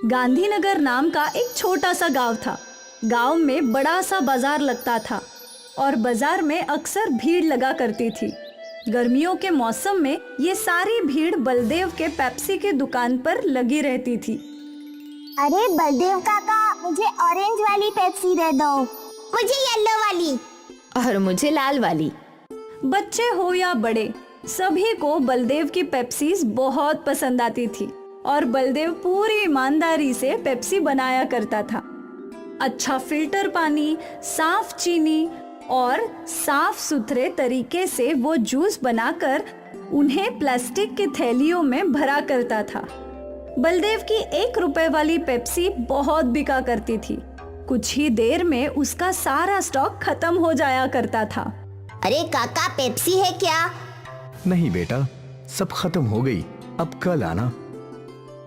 गांधीनगर नाम का एक छोटा सा गांव था। गांव में बड़ा सा बाजार लगता था और बाजार में अक्सर भीड़ लगा करती थी। गर्मियों के मौसम में ये सारी भीड़ बलदेव के पेप्सी के दुकान पर लगी रहती थी। अरे बलदेव काका, मुझे ऑरेंज वाली पेप्सी दे दो। मुझे येलो वाली। और मुझे लाल वाली। बच्चे हो या बड़े, सभी को बलदेव की पेप्सीज बहुत पसंद आती थी और बलदेव पूरी ईमानदारी से पेप्सी बनाया करता था। अच्छा फिल्टर पानी, साफ चीनी और साफ सुथरे तरीके से वो जूस बनाकर उन्हें प्लास्टिक की थैलियों में भरा करता था। बलदेव की 1 रुपए वाली पेप्सी बहुत बिका करती थी। कुछ ही देर में उसका सारा स्टॉक खत्म हो जाया करता था। अरे काका, पेप्सी है क्या? नहीं बेटा, सब खत्म हो गई, अब कल आना।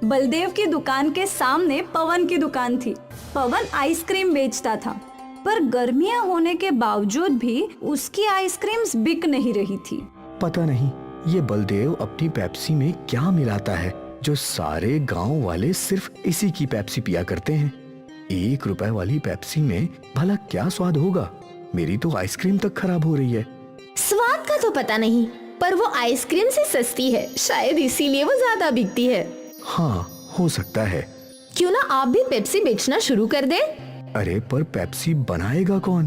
बलदेव की दुकान के सामने पवन की दुकान थी। पवन आइसक्रीम बेचता था, पर गर्मियां होने के बावजूद भी उसकी आइसक्रीम्स बिक नहीं रही थी। पता नहीं ये बलदेव अपनी पेप्सी में क्या मिलाता है जो सारे गांव वाले सिर्फ इसी की पेप्सी पिया करते हैं। 1 रुपए वाली पेप्सी में भला क्या स्वाद होगा? मेरी तो आइसक्रीम तक खराब हो रही है। स्वाद का तो पता नहीं, पर वो आइसक्रीम से सस्ती है, शायद इसीलिए वो ज्यादा बिकती है। हाँ, हो सकता है। क्यों ना आप भी पेप्सी बेचना शुरू कर दें? अरे पर पेप्सी बनाएगा कौन?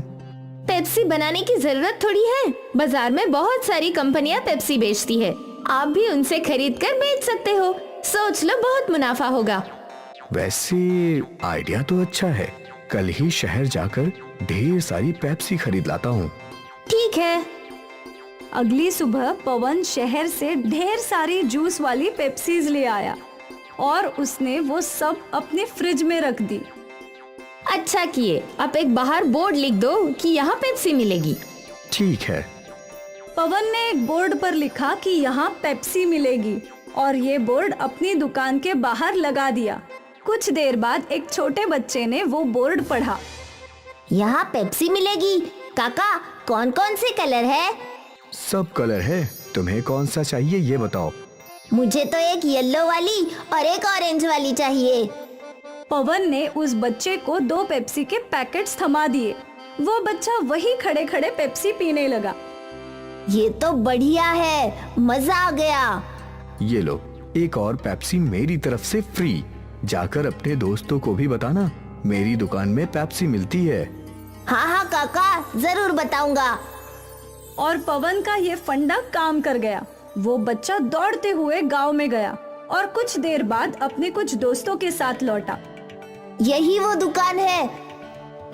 पेप्सी बनाने की जरूरत थोड़ी है, बाजार में बहुत सारी कंपनियां पेप्सी बेचती है। आप भी उनसे खरीद कर बेच सकते हो। सोच लो, बहुत मुनाफा होगा। वैसे आइडिया तो अच्छा है, कल ही शहर जाकर ढेर सारी पेप्सी खरीद लाता हूँ। ठीक है। अगली सुबह पवन शहर से ढेर सारी जूस वाली पेप्सीज ले आया और उसने वो सब अपने फ्रिज में रख दी। अच्छा किए, आप एक बाहर बोर्ड लिख दो कि यहाँ पेप्सी मिलेगी। ठीक है। पवन ने एक बोर्ड पर लिखा कि यहाँ पेप्सी मिलेगी और ये बोर्ड अपनी दुकान के बाहर लगा दिया। कुछ देर बाद एक छोटे बच्चे ने वो बोर्ड पढ़ा। यहाँ पेप्सी मिलेगी। काका, कौन कौन से कलर है? सब कलर है, तुम्हें कौन सा चाहिए ये बताओ। मुझे तो एक येलो वाली और एक ऑरेंज वाली चाहिए। पवन ने उस बच्चे को 2 पेप्सी के पैकेट्स थमा दिए। वो बच्चा वही खड़े खड़े पेप्सी पीने लगा। ये तो बढ़िया है, मजा आ गया। ये लो, एक और पेप्सी मेरी तरफ से फ्री। जाकर अपने दोस्तों को भी बताना, मेरी दुकान में पेप्सी मिलती है। हाँ हाँ काका, जरूर बताऊंगा। और पवन का ये फंडा काम कर गया। वो बच्चा दौड़ते हुए गांव में गया और कुछ देर बाद अपने कुछ दोस्तों के साथ लौटा। यही वो दुकान है।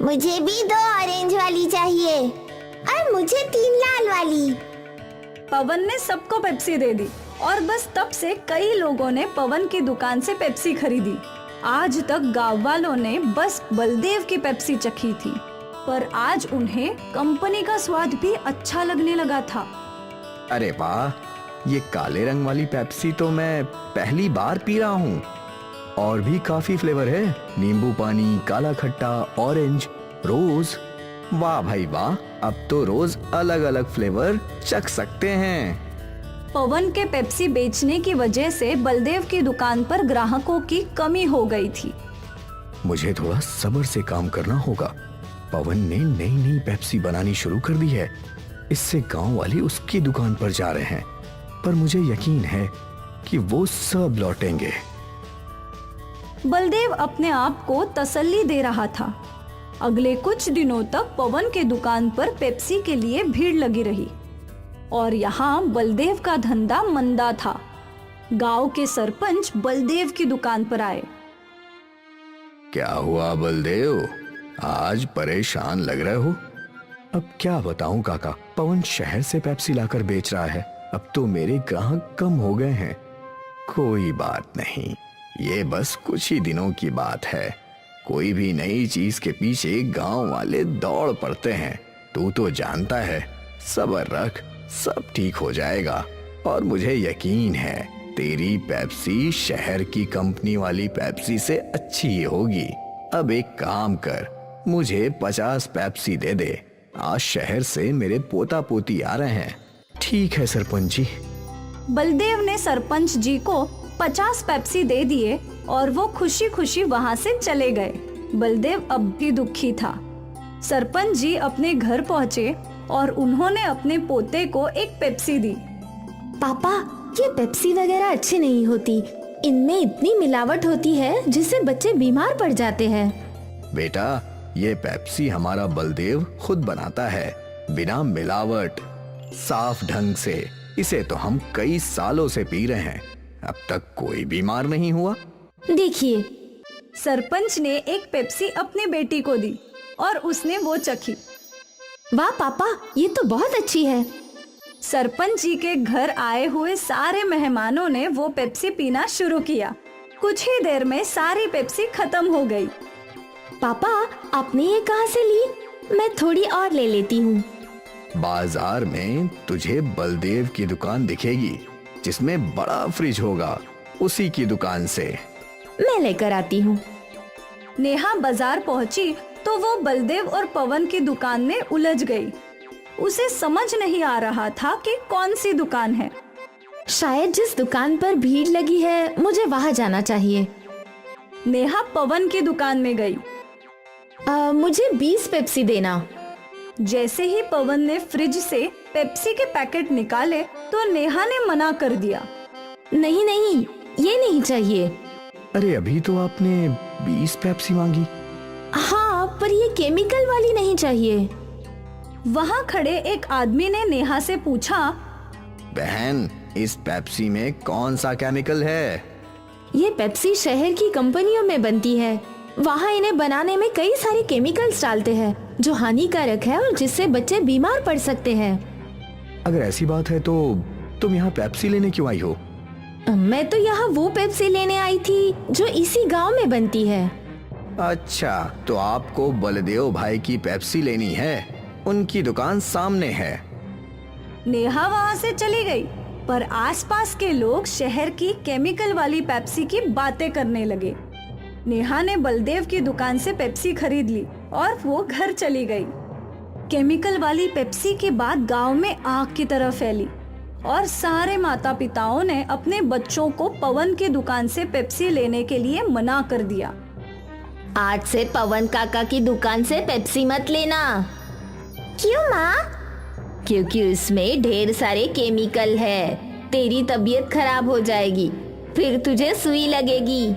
मुझे भी 2 ऑरेंज वाली चाहिए और मुझे 3 लाल वाली। पवन ने सबको पेप्सी दे दी और बस तब से कई लोगों ने पवन की दुकान से पेप्सी खरीदी। आज तक गांव वालों ने बस बलदेव की पेप्सी चखी थी, पर आज उन्हें कंपनी का स्वाद भी अच्छा लगने लगा था। अरे वाह, ये काले रंग वाली पेप्सी तो मैं पहली बार पी रहा हूँ। और भी काफी फ्लेवर है, नींबू पानी, काला खट्टा, ऑरेंज, रोज। वाह भाई वाह, अब तो रोज अलग अलग फ्लेवर चख सकते हैं। पवन के पेप्सी बेचने की वजह से बलदेव की दुकान पर ग्राहकों की कमी हो गई थी। मुझे थोड़ा सब्र से काम करना होगा। पवन ने नई नई पेप्सी बनानी शुरू कर दी है। इससे गांव वाले उसकी दुकान पर जा रहे हैं, पर मुझे यकीन है कि वो सब लौटेंगे। बलदेव अपने आप को तसल्ली दे रहा था। अगले कुछ दिनों तक पवन के दुकान पर पेप्सी के लिए भीड़ लगी रही और यहाँ बलदेव का धंधा मंदा था। गांव के सरपंच बलदेव की दुकान पर आए। क्या हुआ बलदेव, आज परेशान लग रहे हो? अब क्या बताऊं काका, पवन शहर से पेप्सी लाकर बेच रहा है। अब तो मेरे ग्राहक कम हो गए हैं। कोई बात नहीं, ये बस कुछ ही दिनों की बात है। कोई भी नई चीज के पीछे गांव वाले दौड़ पड़ते हैं। तू तो जानता है, सब्र रख, सब ठीक हो जाएगा। और मुझे यकीन है तेरी पेप्सी शहर की कंपनी वाली पेप्सी से अच्छी ही होगी। अब एक काम कर, मुझे 50 पेप्सी दे दे। आज शहर से मेरे पोता पोती आ रहे हैं। ठीक है सरपंच जी। बलदेव ने सरपंच जी को 50 पेप्सी दे दिए और वो खुशी खुशी वहाँ से चले गए। बलदेव अब भी दुखी था। सरपंच जी अपने घर पहुँचे और उन्होंने अपने पोते को एक पेप्सी दी। पापा, ये पेप्सी वगैरह अच्छी नहीं होती। इनमें इतनी मिलावट होती है जिससे बच्चे बीमार पड़ जाते हैं। बेटा, ये पेप्सी हमारा बलदेव खुद बनाता है, बिना मिलावट, साफ ढंग से। इसे तो हम कई सालों से पी रहे हैं, अब तक कोई बीमार नहीं हुआ। देखिए, सरपंच ने एक पेप्सी अपनी बेटी को दी और उसने वो चखी। वाह पापा, ये तो बहुत अच्छी है। सरपंच जी के घर आए हुए सारे मेहमानों ने वो पेप्सी पीना शुरू किया। कुछ ही देर में सारी पेप्सी खत्म हो गई। पापा, आपने ये कहाँ से ली? मैं थोड़ी और ले लेती हूँ। बाजार में तुझे बलदेव की दुकान दिखेगी जिसमें बड़ा फ्रिज होगा, उसी की दुकान से। मैं लेकर आती हूँ। नेहा बाजार पहुंची तो वो बलदेव और पवन की दुकान में उलझ गई। उसे समझ नहीं आ रहा था कि कौन सी दुकान है। शायद जिस दुकान पर भीड़ लगी है मुझे वहाँ जाना चाहिए। नेहा पवन की दुकान में गई। मुझे 20 पेप्सी देना। जैसे ही पवन ने फ्रिज से पेप्सी के पैकेट निकाले तो नेहा ने मना कर दिया। नहीं नहीं, ये नहीं चाहिए। अरे अभी तो आपने 20 पेप्सी मांगी। हाँ, पर ये केमिकल वाली नहीं चाहिए। वहाँ खड़े एक आदमी ने नेहा से पूछा, बहन, इस पेप्सी में कौन सा केमिकल है? ये पेप्सी शहर की कंपनियों में बनती है। वहाँ इन्हें बनाने में कई सारे केमिकल्स डालते हैं जो हानिकारक है और जिससे बच्चे बीमार पड़ सकते हैं। अगर ऐसी बात है तो तुम यहाँ पेप्सी लेने क्यों आई हो? मैं तो यहाँ वो पेप्सी लेने आई थी जो इसी गांव में बनती है। अच्छा, तो आपको बलदेव भाई की पेप्सी लेनी है? उनकी दुकान सामने है। नेहा वहाँ से चली गई, पर आसपास के लोग शहर की केमिकल वाली पेप्सी की बातें करने लगे। नेहा ने बलदेव की दुकान से पेप्सी खरीद ली और वो घर चली गई। केमिकल वाली पेप्सी की बात गांव में आग की तरह फैली और सारे माता पिताओं ने अपने बच्चों को पवन की दुकान से पेप्सी लेने के लिए मना कर दिया। आज से पवन काका की दुकान से पेप्सी मत लेना। क्यों माँ? क्योंकि उसमें ढेर सारे केमिकल है। तेरी तबीयत खराब हो जाएगी, फिर तुझे सुई लगेगी।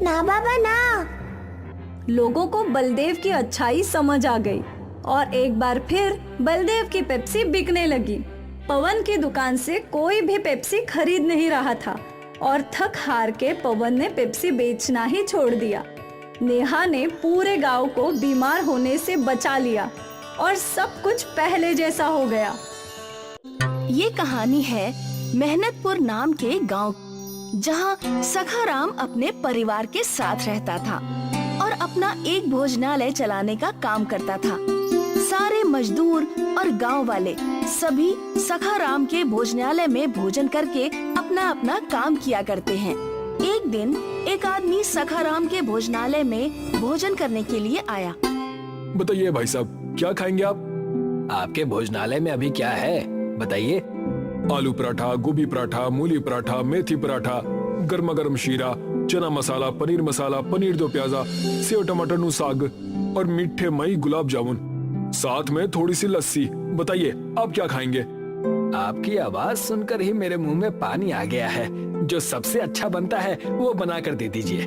ना बाबा ना। लोगों को बलदेव की अच्छाई समझ आ गई और एक बार फिर बलदेव की पेप्सी बिकने लगी। पवन की दुकान से कोई भी पेप्सी खरीद नहीं रहा था और थक हार के पवन ने पेप्सी बेचना ही छोड़ दिया। नेहा ने पूरे गांव को बीमार होने से बचा लिया और सब कुछ पहले जैसा हो गया। ये कहानी है मेहनतपुर नाम के गांव, जहां सखाराम अपने परिवार के साथ रहता था और अपना एक भोजनालय चलाने का काम करता था। सारे मजदूर और गांव वाले सभी सखाराम के भोजनालय में भोजन करके अपना अपना काम किया करते हैं। एक दिन एक आदमी सखाराम के भोजनालय में भोजन करने के लिए आया। बताइए भाई साहब, क्या खाएंगे आप? आपके भोजनालय में अभी क्या है बताइए? आलू पराठा, गोभी पराठा, मूली पराठा, मेथी पराठा, गर्मा गर्म शीरा, चना मसाला, पनीर दो प्याजा, सेव टमाटर नु साग और मीठे मई गुलाब जामुन, साथ में थोड़ी सी लस्सी। बताइए आप क्या खाएंगे? आपकी आवाज सुनकर ही मेरे मुंह में पानी आ गया है। जो सबसे अच्छा बनता है वो बना कर दे दीजिए।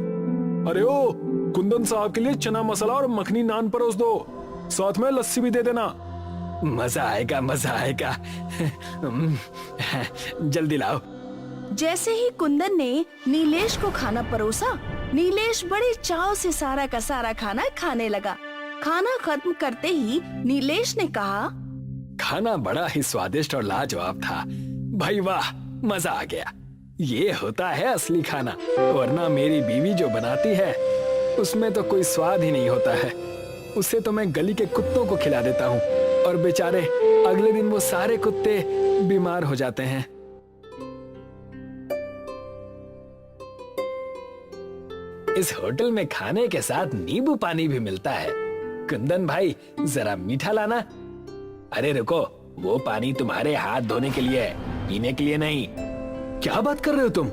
अरे ओ, कुंदन साहब के लिए चना मसाला और मखनी नान परोस दो, साथ में लस्सी भी दे देना। मजा आएगा, मजा आएगा। जल्दी लाओ। जैसे ही कुंदन ने नीलेश को खाना परोसा, नीलेश बड़े चाव से सारा का सारा खाना खाने लगा। खाना खत्म करते ही नीलेश ने कहा, खाना बड़ा ही स्वादिष्ट और लाजवाब था भाई, वाह, मजा आ गया। ये होता है असली खाना, वरना मेरी बीवी जो बनाती है उसमें तो कोई स्वाद ही नहीं होता है। उसे तो मैं गली के कुत्तों को खिला देता हूँ और बेचारे अगले दिन वो सारे कुत्ते बीमार हो जाते हैं। इस होटल में खाने के साथ नींबू पानी भी मिलता है। कुंदन भाई, जरा मीठा लाना। अरे रुको, वो पानी तुम्हारे हाथ धोने के लिए है, पीने के लिए नहीं। क्या बात कर रहे हो तुम?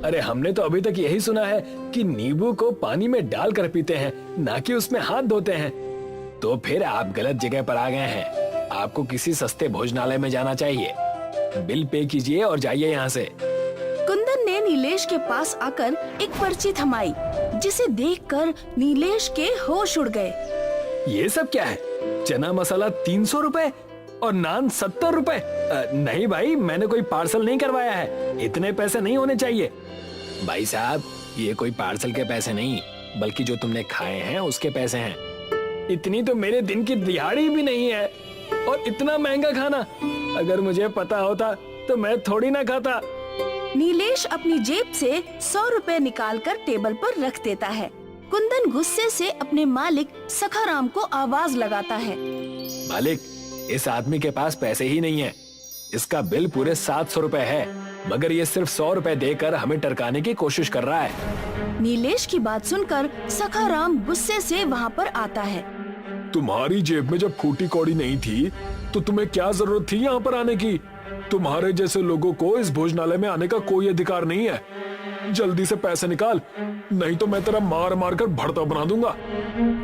अरे हमने तो अभी तक यही सुना है कि नींबू को पानी में डालकर पीते हैं, ना कि उसमें हाथ धोते हैं। तो फिर आप गलत जगह पर आ गए हैं। आपको किसी सस्ते भोजनालय में जाना चाहिए। बिल पे कीजिए और जाइए यहाँ से। कुंदन ने नीलेश के पास आकर एक पर्ची थमाई, जिसे देखकर नीलेश के होश उड़ गए। ये सब क्या है? चना मसाला 300 रुपए और नान 70 रुपए। नहीं भाई, मैंने कोई पार्सल नहीं करवाया है, इतने पैसे नहीं होने चाहिए। भाई साहब, ये कोई पार्सल के पैसे नहीं, बल्कि जो तुमने खाए हैं उसके पैसे हैं। इतनी तो मेरे दिन की दिहाड़ी भी नहीं है, और इतना महंगा खाना। अगर मुझे पता होता तो मैं थोड़ी ना खाता। नीलेश अपनी जेब से 100 रुपए निकालकर टेबल पर रख देता है। कुंदन गुस्से से अपने मालिक सखाराम को आवाज लगाता है। मालिक, इस आदमी के पास पैसे ही नहीं है। इसका बिल पूरे 700 रुपए है, मगर ये सिर्फ 100 रुपए देकर हमें टरकाने की कोशिश कर रहा है। नीलेश की बात सुनकर सखाराम गुस्से से वहाँ पर आता है। तुम्हारी जेब में जब फूटी कौड़ी नहीं थी तो तुम्हें क्या जरूरत थी यहाँ पर आने की? तुम्हारे जैसे लोगों को इस भोजनालय में आने का कोई अधिकार नहीं है। जल्दी से पैसे निकाल, नहीं तो मैं तेरा मार मार कर भड़ता बना दूंगा।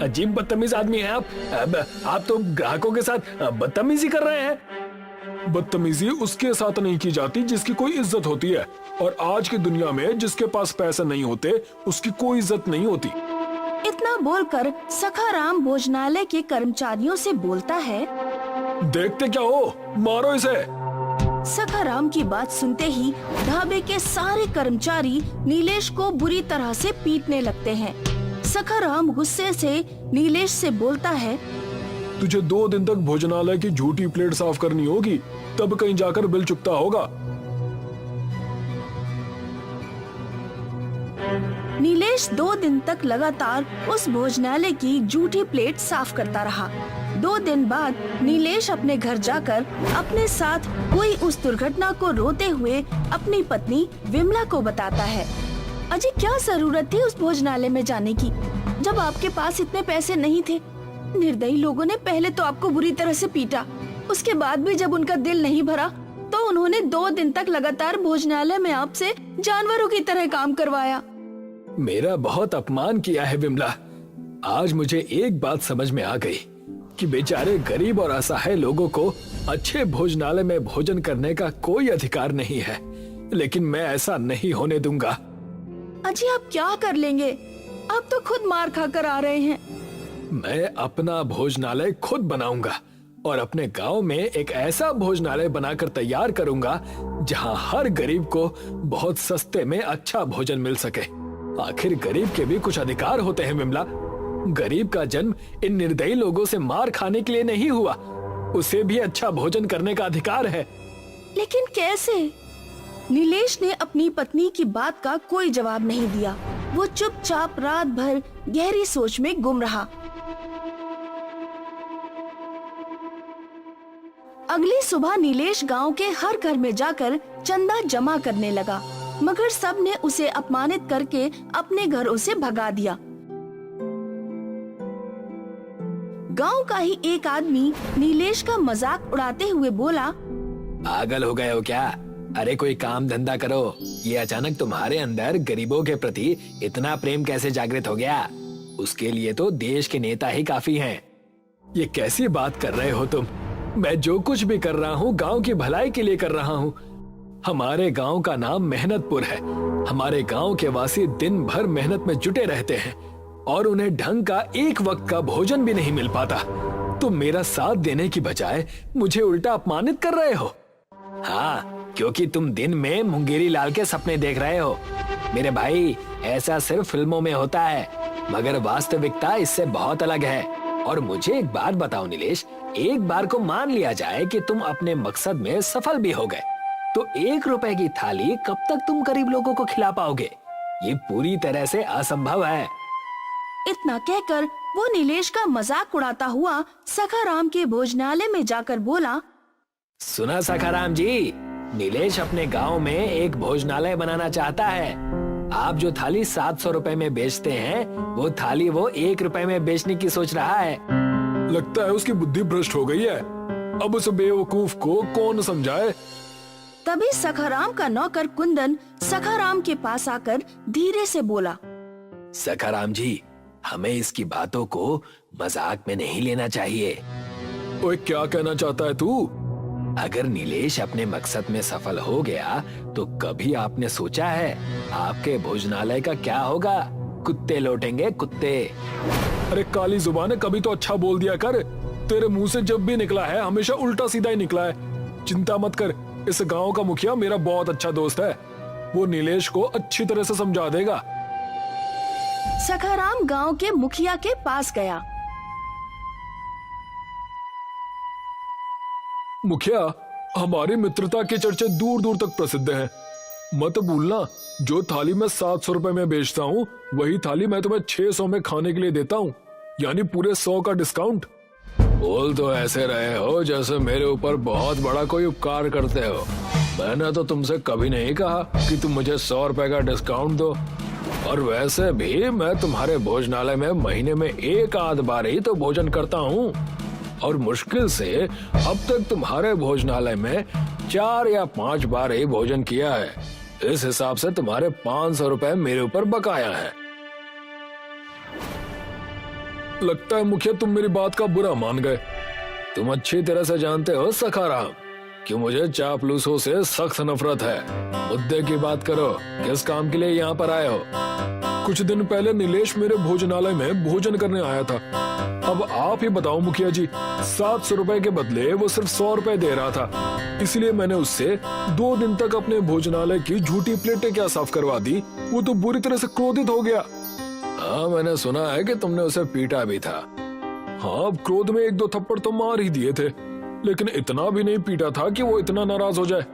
अजीब बदतमीज आदमी है आप। आप तो ग्राहकों के साथ बदतमीजी कर रहे हैं। बदतमीजी उसके साथ नहीं की जाती जिसकी कोई इज्जत होती है, और आज की दुनिया में जिसके पास पैसे नहीं होते उसकी कोई इज्जत नहीं होती। इतना बोलकर सखाराम भोजनालय के कर्मचारियों से बोलता है। देखते क्या हो, मारो इसे। सखाराम की बात सुनते ही ढाबे के सारे कर्मचारी नीलेश को बुरी तरह से पीटने लगते हैं। सखाराम गुस्से से नीलेश से बोलता है, तुझे 2 दिन तक भोजनालय की झूठी प्लेट साफ करनी होगी, तब कहीं जाकर बिल चुकता होगा। नीलेश 2 दिन तक लगातार उस भोजनालय की झूठी प्लेट साफ करता रहा। 2 दिन बाद नीलेश अपने घर जाकर अपने साथ हुई उस दुर्घटना को रोते हुए अपनी पत्नी विमला को बताता है। अजय, क्या जरूरत थी उस भोजनालय में जाने की, जब आपके पास इतने पैसे नहीं थे। निर्दयी लोगों ने पहले तो आपको बुरी तरह से पीटा, उसके बाद भी जब उनका दिल नहीं भरा तो उन्होंने 2 दिन तक लगातार भोजनालय में आपसे जानवरों की तरह काम करवाया। मेरा बहुत अपमान किया है विमला। आज मुझे एक बात समझ में आ गई कि बेचारे गरीब और असहाय लोगों को अच्छे भोजनालय में भोजन करने का कोई अधिकार नहीं है, लेकिन मैं ऐसा नहीं होने दूंगा। अजय, आप क्या कर लेंगे? आप तो खुद मार खाकर आ रहे हैं। मैं अपना भोजनालय खुद बनाऊंगा और अपने गांव में एक ऐसा भोजनालय बनाकर तैयार करूंगा जहां हर गरीब को बहुत सस्ते में अच्छा भोजन मिल सके। आखिर गरीब के भी कुछ अधिकार होते हैं विमला। गरीब का जन्म इन निर्दयी लोगों से मार खाने के लिए नहीं हुआ, उसे भी अच्छा भोजन करने का अधिकार है। लेकिन कैसे? नीलेश ने अपनी पत्नी की बात का कोई जवाब नहीं दिया। वो चुपचाप रात भर गहरी सोच में गुम रहा। अगली सुबह नीलेश गांव के हर घर में जाकर चंदा जमा करने लगा, मगर सब ने उसे अपमानित करके अपने घरों से भगा दिया। गांव का ही एक आदमी नीलेश का मजाक उड़ाते हुए बोला, पागल हो गए हो क्या? अरे कोई काम धंधा करो। ये अचानक तुम्हारे अंदर गरीबों के प्रति इतना प्रेम कैसे जागृत हो गया? उसके लिए तो देश के नेता ही काफी हैं। ये कैसी बात कर रहे हो तुम? मैं जो कुछ भी कर रहा हूँ गांव की भलाई के लिए कर रहा हूँ। हमारे गांव का नाम मेहनतपुर है। हमारे गांव के वासी दिन भर मेहनत में जुटे रहते हैं और उन्हें ढंग का एक वक्त का भोजन भी नहीं मिल पाता। तुम मेरा साथ देने की बजाय मुझे उल्टा अपमानित कर रहे हो। हाँ, क्योंकि तुम दिन में मुंगेरी लाल के सपने देख रहे हो। मेरे भाई, ऐसा सिर्फ फिल्मों में होता है, मगर वास्तविकता इससे बहुत अलग है। और मुझे एक बात बताओ नीलेश, एक बार को मान लिया जाए कि तुम अपने मकसद में सफल भी हो गए, तो 1 रुपए की थाली कब तक तुम गरीब लोगों को खिला पाओगे? ये पूरी तरह से असंभव है। इतना कहकर वो नीलेश का मजाक उड़ाता हुआ सखाराम के भोजनालय में जाकर बोला, सुना सखाराम जी, नीलेश अपने गांव में एक भोजनालय बनाना चाहता है। आप जो थाली 700 रुपए में बेचते हैं, वो थाली वो 1 रुपए में बेचने की सोच रहा है। लगता है उसकी बुद्धि भ्रष्ट हो गई है। अब उस बेवकूफ को कौन समझाए? तभी सखाराम का नौकर कुंदन सखाराम के पास आकर धीरे से बोला। सखाराम जी, हमें इसकी बातों को मजाक में नहीं लेना चाहिए। ओए, क्या कहना चाहता है तू? अगर नीलेश अपने मकसद में सफल हो गया तो कभी आपने सोचा है आपके भोजनालय का क्या होगा? कुत्ते लौटेंगे, कुत्ते। अरे काली जुबान है, कभी तो अच्छा बोल दिया कर। तेरे मुंह से जब भी निकला है हमेशा उल्टा सीधा ही निकला है। चिंता मत कर, इस गांव का मुखिया मेरा बहुत अच्छा दोस्त है। वो नीलेश को अच्छी तरह से समझा देगा। सखाराम गांव के मुखिया के पास गया। मुखिया, हमारी मित्रता के चर्चे दूर दूर तक प्रसिद्ध हैं। मत भूलना, जो थाली मैं 700 रुपए में बेचता हूँ वही थाली मैं तुम्हें 600 में खाने के लिए देता हूँ, यानी पूरे 100 का डिस्काउंट। बोल तो ऐसे रहे हो जैसे मेरे ऊपर बहुत बड़ा कोई उपकार करते हो। मैंने तो तुमसे कभी नहीं कहा कि तुम मुझे 100 रुपए का डिस्काउंट दो। और वैसे भी मैं तुम्हारे भोजनालय में महीने में एक आध बार ही तो भोजन करता हूँ, और मुश्किल से अब तक तुम्हारे भोजनालय में 4 या 5 बार ही भोजन किया है। इस हिसाब से तुम्हारे 500 रुपए मेरे ऊपर बकाया है। लगता है मुखिया तुम मेरी बात का बुरा मान गए। तुम अच्छी तरह से जानते हो सखाराम कि मुझे चापलूसों से सख्त नफरत है। मुद्दे की बात करो, किस काम के लिए यहाँ पर आए हो? कुछ दिन पहले नीलेश मेरे भोजनालय में भोजन करने आया था। अब आप ही बताओ मुखिया जी, 700 रुपए के बदले वो सिर्फ 100 रुपए दे रहा था। इसलिए मैंने उससे 2 दिन तक अपने भोजनालय की झूठी प्लेटें क्या साफ करवा दी। वो तो बुरी तरह से क्रोधित हो गया। हाँ, मैंने सुना है कि तुमने उसे पीटा भी था। हाँ, क्रोध में 1-2 थप्पड़ तो मार ही दिए थे, लेकिन इतना भी नहीं पीटा था कि वो इतना नाराज हो जाए।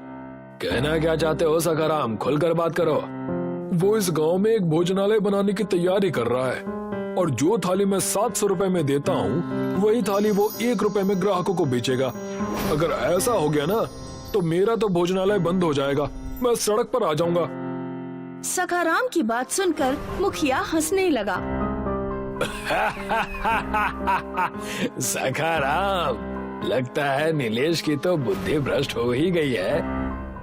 कहना क्या चाहते हो सखाराम, खुलकर बात करो। वो इस गांव में एक भोजनालय बनाने की तैयारी कर रहा है, और जो थाली मैं 700 रुपए में देता हूँ वही थाली वो 1 रुपए में ग्राहकों को बेचेगा। अगर ऐसा हो गया ना तो मेरा तो भोजनालय बंद हो जाएगा, मैं सड़क पर आ जाऊंगा। सखाराम की बात सुनकर मुखिया हंसने लगा। सखाराम, लगता है नीलेश की तो बुद्धि भ्रष्ट हो ही गई है,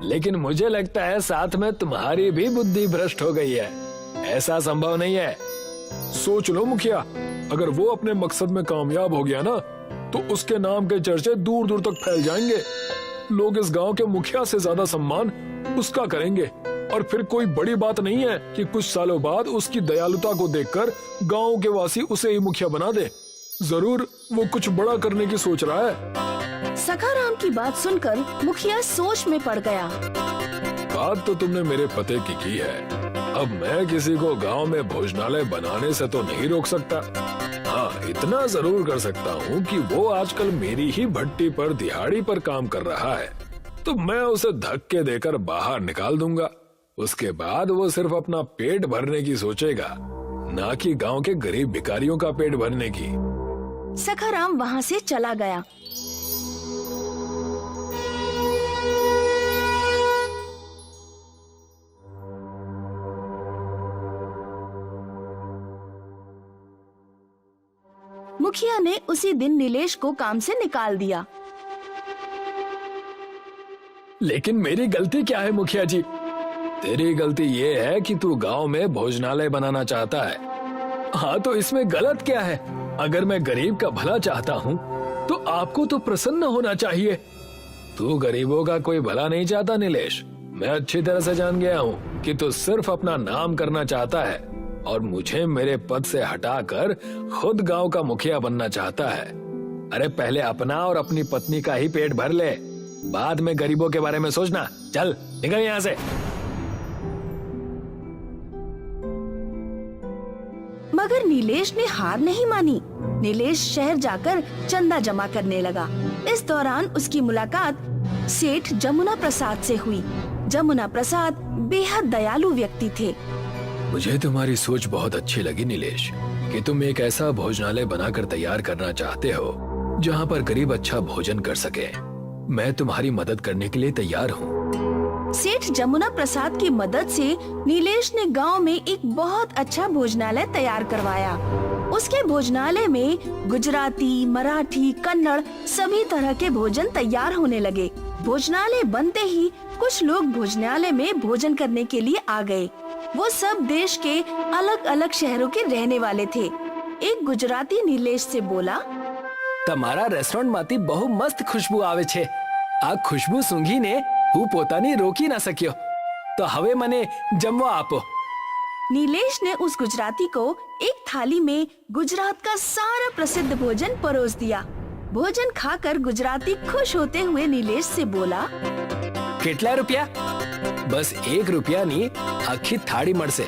लेकिन मुझे लगता है साथ में तुम्हारी भी बुद्धि भ्रष्ट हो गई है। ऐसा संभव नहीं है। सोच लो मुखिया, अगर वो अपने मकसद में कामयाब हो गया ना तो उसके नाम के चर्चे दूर दूर तक फैल जाएंगे। लोग इस गांव के मुखिया से ज्यादा सम्मान उसका करेंगे, और फिर कोई बड़ी बात नहीं है कि कुछ सालों बाद उसकी दयालुता को देखकर गांव के वासी उसे ही मुखिया बना दे। जरूर वो कुछ बड़ा करने की सोच रहा है। सखाराम की बात सुनकर मुखिया सोच में पड़ गया। बात तो तुमने मेरे पते की है। अब मैं किसी को गांव में भोजनालय बनाने से तो नहीं रोक सकता। हाँ, इतना जरूर कर सकता हूँ कि वो आजकल मेरी ही भट्टी पर दिहाड़ी पर काम कर रहा है, तो मैं उसे धक्के देकर बाहर निकाल दूंगा। उसके बाद वो सिर्फ अपना पेट भरने की सोचेगा, ना कि गांव के गरीब भिखारियों का पेट भरने की। सखाराम वहाँ से चला गया। मुखिया ने उसी दिन नीलेश को काम से निकाल दिया। लेकिन मेरी गलती क्या है मुखिया जी? तेरी गलती ये है कि तू गांव में भोजनालय बनाना चाहता है। हाँ, तो इसमें गलत क्या है? अगर मैं गरीब का भला चाहता हूँ तो आपको तो प्रसन्न होना चाहिए। तू गरीबों का कोई भला नहीं चाहता नीलेश। मैं अच्छी तरह से जान गया हूँ कि तू सिर्फ अपना नाम करना चाहता है और मुझे मेरे पद से हटाकर खुद गांव का मुखिया बनना चाहता है। अरे पहले अपना और अपनी पत्नी का ही पेट भर ले, बाद में गरीबों के बारे में सोचना। चल निकल यहाँ से। मगर नीलेश ने हार नहीं मानी। नीलेश शहर जाकर चंदा जमा करने लगा। इस दौरान उसकी मुलाकात सेठ जमुना प्रसाद से हुई। जमुना प्रसाद बेहद दयालु व्यक्ति थे। मुझे तुम्हारी सोच बहुत अच्छी लगी नीलेश, कि तुम एक ऐसा भोजनालय बनाकर तैयार करना चाहते हो जहाँ पर गरीब अच्छा भोजन कर सके। मैं तुम्हारी मदद करने के लिए तैयार हूँ। सेठ जमुना प्रसाद की मदद से नीलेश ने गांव में एक बहुत अच्छा भोजनालय तैयार करवाया। उसके भोजनालय में गुजराती, मराठी, कन्नड़ सभी तरह के भोजन तैयार होने लगे। भोजनालय बनते ही कुछ लोग भोजनालय में भोजन करने के लिए आ गए। वो सब देश के अलग अलग शहरों के रहने वाले थे। एक गुजराती नीलेश से बोला, તમારા રેસ્ટોરન્ટમાંથી બહુ મસ્ત ખુશ્બુ આવે છે। આ ખુશ્બુ સૂંઘીને હું પોતાની રોકી ના શક્યો। તો હવે મને જમવા આપો। नीलेश ने उस गुजराती को एक थाली में गुजरात का सारा प्रसिद्ध भोजन परोस दिया। भोजन खाकर गुजराती खुश होते हुए नीलेश से बोला, કેટલા રૂપિયા? બસ 1 રૂપિયાની આખી થાળી મળશે।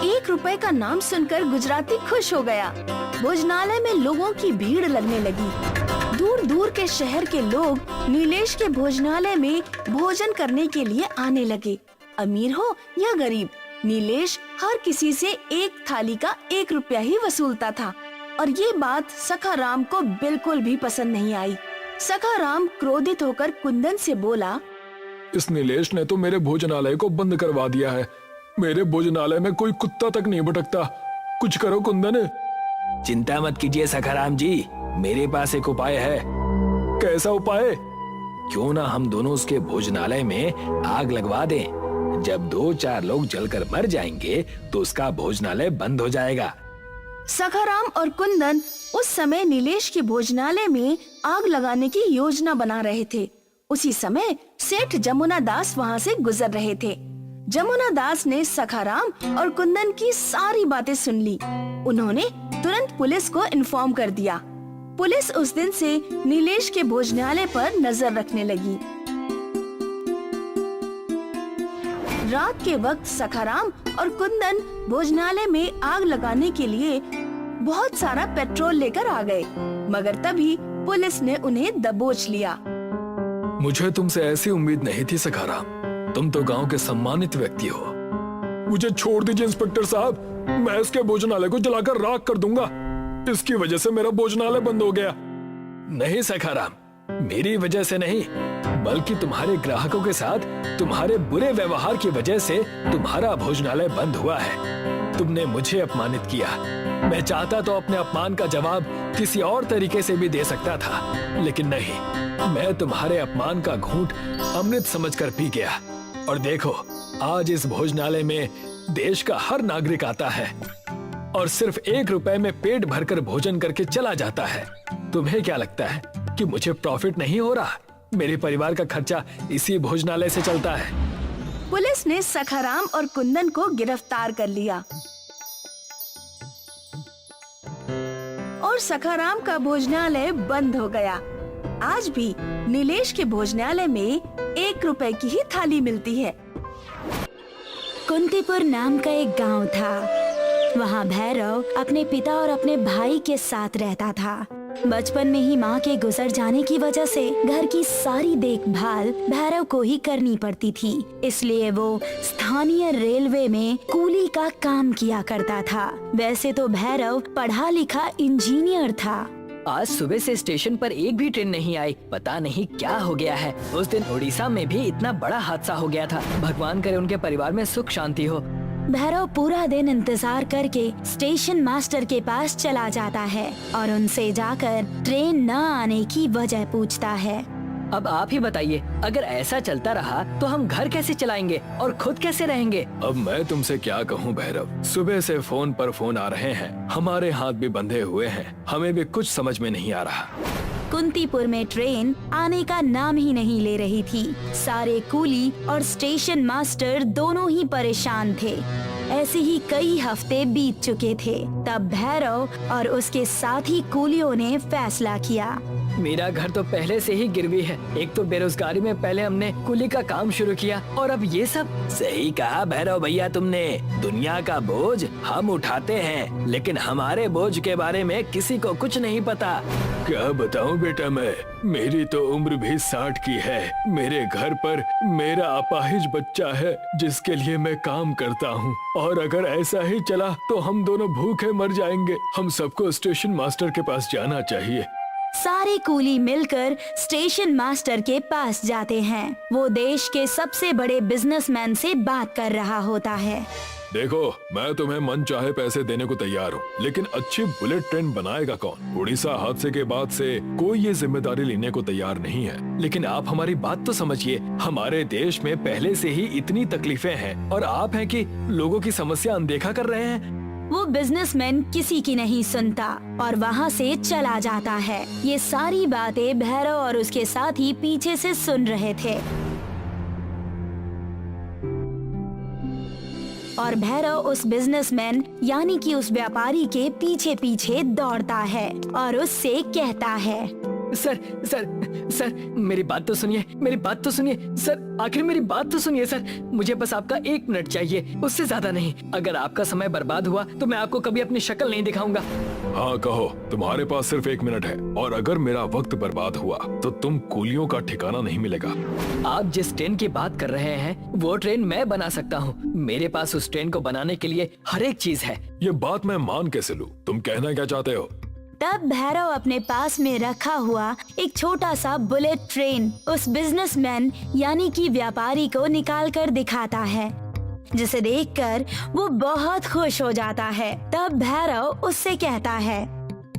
1 रुपए का नाम सुनकर गुजराती खुश हो गया। भोजनालय में लोगों की भीड़ लगने लगी। दूर दूर के शहर के लोग नीलेश के भोजनालय में भोजन करने के लिए आने लगे। अमीर हो या गरीब, नीलेश हर किसी से एक थाली का 1 रुपया ही वसूलता था। और ये बात सखाराम को बिल्कुल भी पसंद नहीं आई। सखाराम क्रोधित होकर कुंदन से बोला, इस नीलेश ने तो मेरे भोजनालय को बंद करवा दिया है। मेरे भोजनालय में कोई कुत्ता तक नहीं भटकता। कुछ करो कुंदन। चिंता मत कीजिए सखाराम जी, मेरे पास एक उपाय है। कैसा उपाय? क्यों ना हम दोनों उसके भोजनालय में आग लगवा दें। जब 2-4 लोग जलकर मर जाएंगे तो उसका भोजनालय बंद हो जाएगा। सखाराम और कुंदन उस समय नीलेश के भोजनालय में आग लगाने की योजना बना रहे थे। उसी समय सेठ जमुना दास वहाँ से गुजर रहे थे। जमुना दास ने सखाराम और कुंदन की सारी बातें सुन ली। उन्होंने तुरंत पुलिस को इन्फॉर्म कर दिया। पुलिस उस दिन से नीलेश के भोजनालय पर नजर रखने लगी। रात के वक्त सखाराम और कुंदन भोजनालय में आग लगाने के लिए बहुत सारा पेट्रोल लेकर आ गए, मगर तभी पुलिस ने उन्हें दबोच लिया। मुझे तुमसे ऐसी उम्मीद नहीं थी सखाराम। तुम तो गांव के सम्मानित व्यक्ति हो। मुझे छोड़ दीजिए इंस्पेक्टर साहब, मैं इसके भोजनालय को जलाकर राख कर दूंगा। इसकी वजह से मेरा भोजनालय बंद हो गया। नहीं सखाराम, मेरी वजह से नहीं, बल्कि तुम्हारे ग्राहकों के साथ तुम्हारे बुरे व्यवहार की वजह से तुम्हारा भोजनालय बंद हुआ है। तुमने मुझे अपमानित किया। मैं चाहता तो अपने अपमान का जवाब किसी और तरीके से भी दे सकता था, लेकिन नहीं, मैं तुम्हारे अपमान का घूंट अमृत समझकर पी गया। और देखो, आज इस भोजनालय में देश का हर नागरिक आता है और सिर्फ 1 रुपए में पेट भरकर भोजन करके चला जाता है। तुम्हें क्या लगता है कि मुझे प्रॉफिट नहीं हो रहा? मेरे परिवार का खर्चा इसी भोजनालय से चलता है। पुलिस ने सखाराम और कुंदन को गिरफ्तार कर लिया और सखाराम का भोजनालय बंद हो गया। आज भी नीलेश के भोजनालय में 1 रुपए की ही थाली मिलती है। कुंतीपुर नाम का एक गांव था। वहाँ भैरव अपने पिता और अपने भाई के साथ रहता था। बचपन में ही माँ के गुजर जाने की वजह से घर की सारी देखभाल भैरव को ही करनी पड़ती थी, इसलिए वो स्थानीय रेलवे में कूली का काम किया करता था। वैसे तो भैरव पढ़ा लिखा इंजीनियर था। आज सुबह से स्टेशन पर एक भी ट्रेन नहीं आई। पता नहीं क्या हो गया है। उस दिन उड़ीसा में भी इतना बड़ा हादसा हो गया था। भगवान करे उनके परिवार में सुख शांति हो। भैरव पूरा दिन इंतजार करके स्टेशन मास्टर के पास चला जाता है और उनसे जाकर ट्रेन न आने की वजह पूछता है। अब आप ही बताइए, अगर ऐसा चलता रहा तो हम घर कैसे चलाएंगे और खुद कैसे रहेंगे? अब मैं तुमसे क्या कहूँ भैरव, सुबह से फोन पर फोन आ रहे हैं, हमारे हाथ भी बंधे हुए हैं, हमें भी कुछ समझ में नहीं आ रहा। कुंतीपुर में ट्रेन आने का नाम ही नहीं ले रही थी। सारे कूली और स्टेशन मास्टर दोनों ही परेशान थे। ऐसे ही कई हफ्ते बीत चुके थे। तब भैरव और उसके साथी कूलियों ने फैसला किया। मेरा घर तो पहले से ही गिरवी है। एक तो बेरोजगारी में पहले हमने कुली का काम शुरू किया और अब ये सब। सही कहा भैरव भैया तुमने। दुनिया का बोझ हम उठाते हैं, लेकिन हमारे बोझ के बारे में किसी को कुछ नहीं पता। क्या बताऊं बेटा, मैं मेरी तो उम्र भी 60 की है। मेरे घर पर मेरा अपाहिज बच्चा है जिसके लिए मैं काम करता हूँ, और अगर ऐसा ही चला तो हम दोनों भूखे मर जाएंगे। हम सबको स्टेशन मास्टर के पास जाना चाहिए। सारे कूली मिलकर स्टेशन मास्टर के पास जाते हैं। वो देश के सबसे बड़े बिजनेसमैन से बात कर रहा होता है। देखो, मैं तुम्हें मन चाहे पैसे देने को तैयार हूँ, लेकिन अच्छी बुलेट ट्रेन बनाएगा कौन? उड़ीसा हादसे के बाद से कोई ये जिम्मेदारी लेने को तैयार नहीं है। लेकिन आप हमारी बात तो समझिए, हमारे देश में पहले से ही इतनी तकलीफें हैं और आप हैं कि लोगों की समस्या अनदेखा कर रहे हैं। वो बिजनेसमैन किसी की नहीं सुनता और वहाँ से चला जाता है। ये सारी बातें भैरव और उसके साथी पीछे से सुन रहे थे और भैरव उस बिजनेसमैन यानी कि उस व्यापारी के पीछे पीछे दौड़ता है और उससे कहता है, सर सर सर मेरी बात तो सुनिए, मेरी बात तो सुनिए सर, आखिर मेरी बात तो सुनिए सर। मुझे बस आपका 1 मिनट चाहिए, उससे ज्यादा नहीं। अगर आपका समय बर्बाद हुआ तो मैं आपको कभी अपनी शक्ल नहीं दिखाऊंगा। हाँ कहो, तुम्हारे पास सिर्फ 1 मिनट है और अगर मेरा वक्त बर्बाद हुआ तो तुम कूलियों का ठिकाना नहीं मिलेगा। आप जिस ट्रेन की बात कर रहे हैं वो ट्रेन मैं बना सकता हूँ। मेरे पास उस ट्रेन को बनाने के लिए हर एक चीज है। ये बात मैं मान कैसे लूं? तुम कहना क्या चाहते हो? तब भैरव अपने पास में रखा हुआ एक छोटा सा बुलेट ट्रेन उस बिजनेसमैन यानी कि व्यापारी को निकाल कर दिखाता है, जिसे देखकर वो बहुत खुश हो जाता है। तब भैरव उससे कहता है,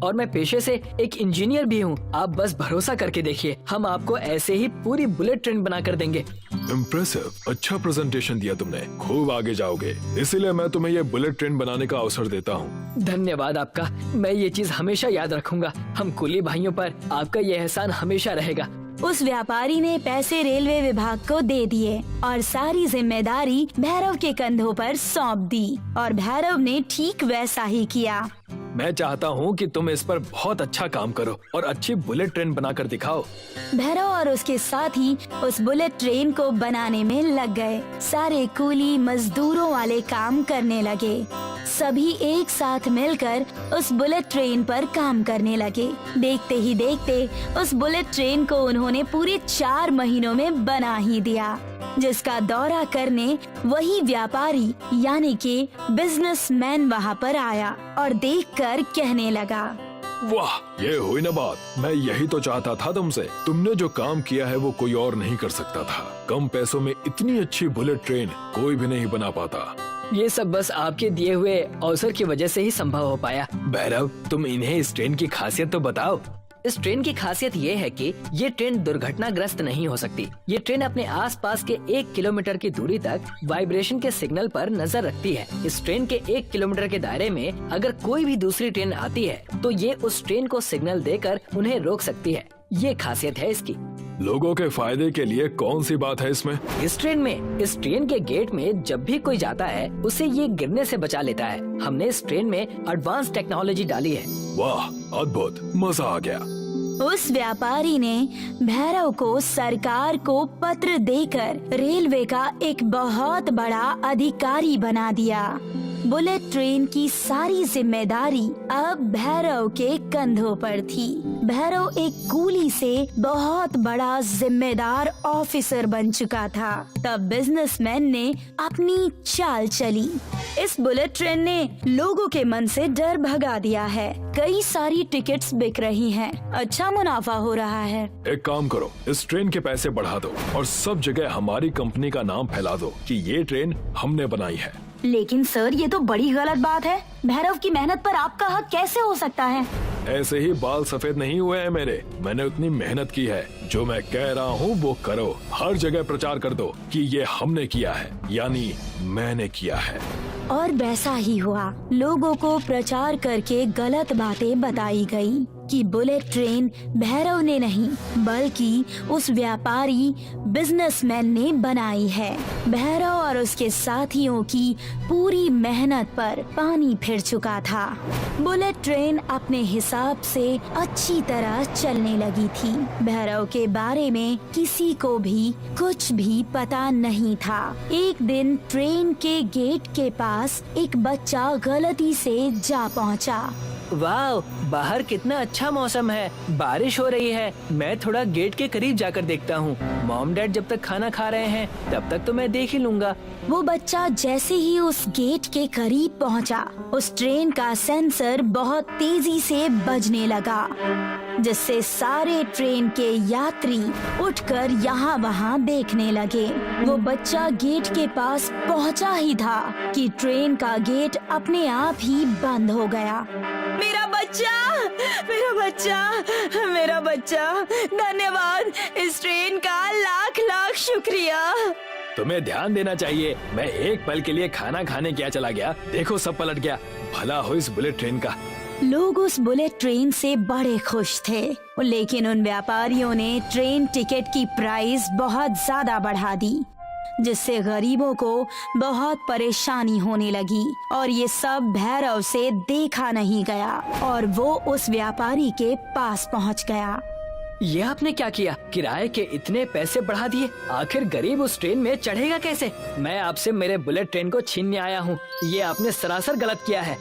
और मैं पेशे से एक इंजीनियर भी हूँ, आप बस भरोसा करके देखिए, हम आपको ऐसे ही पूरी बुलेट ट्रेन बना कर देंगे। इम्प्रेसिव, अच्छा प्रेजेंटेशन दिया तुमने, खूब आगे जाओगे, इसीलिए मैं तुम्हें ये बुलेट ट्रेन बनाने का अवसर देता हूँ। धन्यवाद आपका, मैं ये चीज हमेशा याद रखूंगा। हम कुली भाइयों पर आपका ये एहसान हमेशा रहेगा। उस व्यापारी ने पैसे रेलवे विभाग को दे दिए और सारी जिम्मेदारी भैरव के कंधों पर सौंप दी और भैरव ने ठीक वैसा ही किया। मैं चाहता हूँ कि तुम इस पर बहुत अच्छा काम करो और अच्छी बुलेट ट्रेन बनाकर दिखाओ। भैरव और उसके साथी उस बुलेट ट्रेन को बनाने में लग गए। सारे कूली मजदूरों वाले काम करने लगे। सभी एक साथ मिलकर उस बुलेट ट्रेन पर काम करने लगे। देखते ही देखते उस बुलेट ट्रेन को उन्होंने पूरे 4 महीनों में बना ही दिया, जिसका दौरा करने वही व्यापारी यानी कि बिजनेसमैन वहाँ पर आया और देखकर कहने लगा, वाह, ये हुई ना बात। मैं यही तो चाहता था तुमसे। तुमने जो काम किया है वो कोई और नहीं कर सकता था। कम पैसों में इतनी अच्छी बुलेट ट्रेन कोई भी नहीं बना पाता। ये सब बस आपके दिए हुए अवसर की वजह से ही संभव हो पाया। भैरव, तुम इन्हें इस ट्रेन की खासियत तो बताओ। इस ट्रेन की खासियत ये है कि ये ट्रेन दुर्घटनाग्रस्त नहीं हो सकती। ये ट्रेन अपने आसपास के 1 किलोमीटर की दूरी तक वाइब्रेशन के सिग्नल पर नजर रखती है। इस ट्रेन के 1 किलोमीटर के दायरे में अगर कोई भी दूसरी ट्रेन आती है तो ये उस ट्रेन को सिग्नल देकर उन्हें रोक सकती है। ये खासियत है इसकी। लोगों के फायदे के लिए कौन सी बात है इसमें? इस ट्रेन के गेट में जब भी कोई जाता है उसे ये गिरने से बचा लेता है। हमने इस ट्रेन में एडवांस टेक्नोलॉजी डाली है। वाह, अद्भुत, मजा आ गया। उस व्यापारी ने भैरव को सरकार को पत्र देकर रेलवे का एक बहुत बड़ा अधिकारी बना दिया। बुलेट ट्रेन की सारी जिम्मेदारी अब भैरव के कंधों पर थी। भैरव एक कूली से बहुत बड़ा जिम्मेदार ऑफिसर बन चुका था। तब बिजनेसमैन ने अपनी चाल चली। इस बुलेट ट्रेन ने लोगों के मन से डर भगा दिया है। कई सारी टिकट्स बिक रही हैं, अच्छा मुनाफा हो रहा है। एक काम करो, इस ट्रेन के पैसे बढ़ा दो और सब जगह हमारी कंपनी का नाम फैला दो कि ये ट्रेन हमने बनाई है। लेकिन सर, ये तो बड़ी गलत बात है। भैरव की मेहनत पर आपका हक कैसे हो सकता है? ऐसे ही बाल सफेद नहीं हुए हैं मेरे। मैंने उतनी मेहनत की है। जो मैं कह रहा हूँ वो करो। हर जगह प्रचार कर दो कि ये हमने किया है, यानी मैंने किया है। और वैसा ही हुआ। लोगों को प्रचार करके गलत बातें बताई गई कि बुलेट ट्रेन भैरव ने नहीं बल्कि उस व्यापारी बिजनेसमैन ने बनाई है। भैरव और उसके साथियों की पूरी मेहनत पर पानी फिर चुका था। बुलेट ट्रेन अपने हिसाब से अच्छी तरह चलने लगी थी। भैरव के बारे में किसी को भी कुछ भी पता नहीं था। एक दिन ट्रेन के गेट के पास एक बच्चा गलती से जा पहुंचा। वाह, बाहर कितना अच्छा मौसम है, बारिश हो रही है। मैं थोड़ा गेट के करीब जाकर देखता हूँ। मॉम डैड जब तक खाना खा रहे हैं तब तक तो मैं देख ही लूंगा। वो बच्चा जैसे ही उस गेट के करीब पहुँचा, उस ट्रेन का सेंसर बहुत तेजी से बजने लगा जिससे सारे ट्रेन के यात्री उठकर यहाँ वहाँ देखने लगे। वो बच्चा गेट के पास पहुँचा ही था कि ट्रेन का गेट अपने आप ही बंद हो गया। मेरा बच्चा, मेरा बच्चा, मेरा बच्चा, धन्यवाद। इस ट्रेन का लाख लाख शुक्रिया। तुम्हें ध्यान देना चाहिए। मैं एक पल के लिए खाना खाने क्या चला गया, देखो सब पलट गया। भला हो इस बुलेट ट्रेन का। लोग उस बुलेट ट्रेन से बड़े खुश थे, लेकिन उन व्यापारियों ने ट्रेन टिकट की प्राइस बहुत ज्यादा बढ़ा दी, जिससे गरीबों को बहुत परेशानी होने लगी। और ये सब भैरव से देखा नहीं गया और वो उस व्यापारी के पास पहुंच गया। ये आपने क्या किया? किराए के इतने पैसे बढ़ा दिए। आखिर गरीब उस ट्रेन में चढ़ेगा कैसे? मैं आपसे मेरे बुलेट ट्रेन को छीनने आया हूँ। ये आपने सरासर गलत किया है।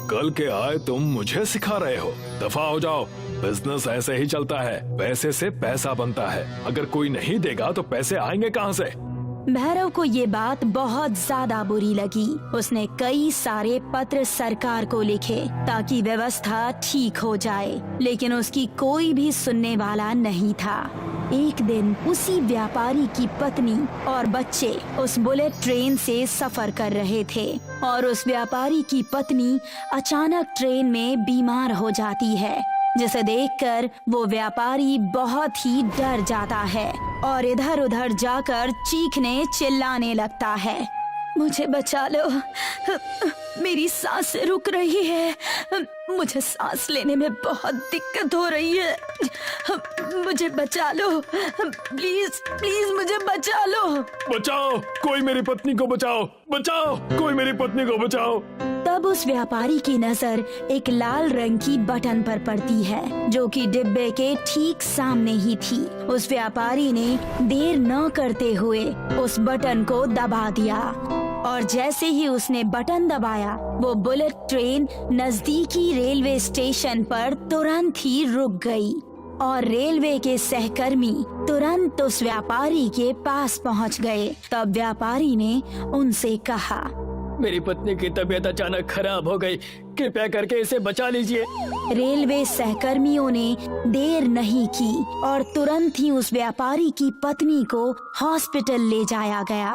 कल के आए तुम मुझे सिखा रहे हो, दफा हो जाओ। बिजनेस ऐसे ही चलता है, पैसे से पैसा बनता है। अगर कोई नहीं देगा तो पैसे आएंगे कहाँ से? भैरव को ये बात बहुत ज्यादा बुरी लगी। उसने कई सारे पत्र सरकार को लिखे ताकि व्यवस्था ठीक हो जाए, लेकिन उसकी कोई भी सुनने वाला नहीं था। एक दिन उसी व्यापारी की पत्नी और बच्चे उस बुलेट ट्रेन से सफर कर रहे थे और उस व्यापारी की पत्नी अचानक ट्रेन में बीमार हो जाती है, जिसे देखकर वो व्यापारी बहुत ही डर जाता है और इधर उधर जाकर चीखने चिल्लाने लगता है। मुझे बचा लो, मेरी सांस रुक रही है, मुझे सांस लेने में बहुत दिक्कत हो रही है, मुझे बचा लो, प्लीज प्लीज मुझे बचा लो। बचाओ, कोई मेरी पत्नी को बचाओ, बचाओ, कोई मेरी पत्नी को बचाओ। तब उस व्यापारी की नजर एक लाल रंग की बटन पर पड़ती है, जो कि डिब्बे के ठीक सामने ही थी। उस व्यापारी ने देर न करते हुए उस बटन को दबा दिया और जैसे ही उसने बटन दबाया, वो बुलेट ट्रेन नजदीकी रेलवे स्टेशन पर तुरंत ही रुक गई और रेलवे के सहकर्मी तुरंत उस व्यापारी के पास पहुंच गए। तब व्यापारी ने उनसे कहा, मेरी पत्नी की तबीयत अचानक खराब हो गई, कृपया करके इसे बचा लीजिए। रेलवे सहकर्मियों ने देर नहीं की और तुरंत ही उस व्यापारी की पत्नी को हॉस्पिटल ले जाया गया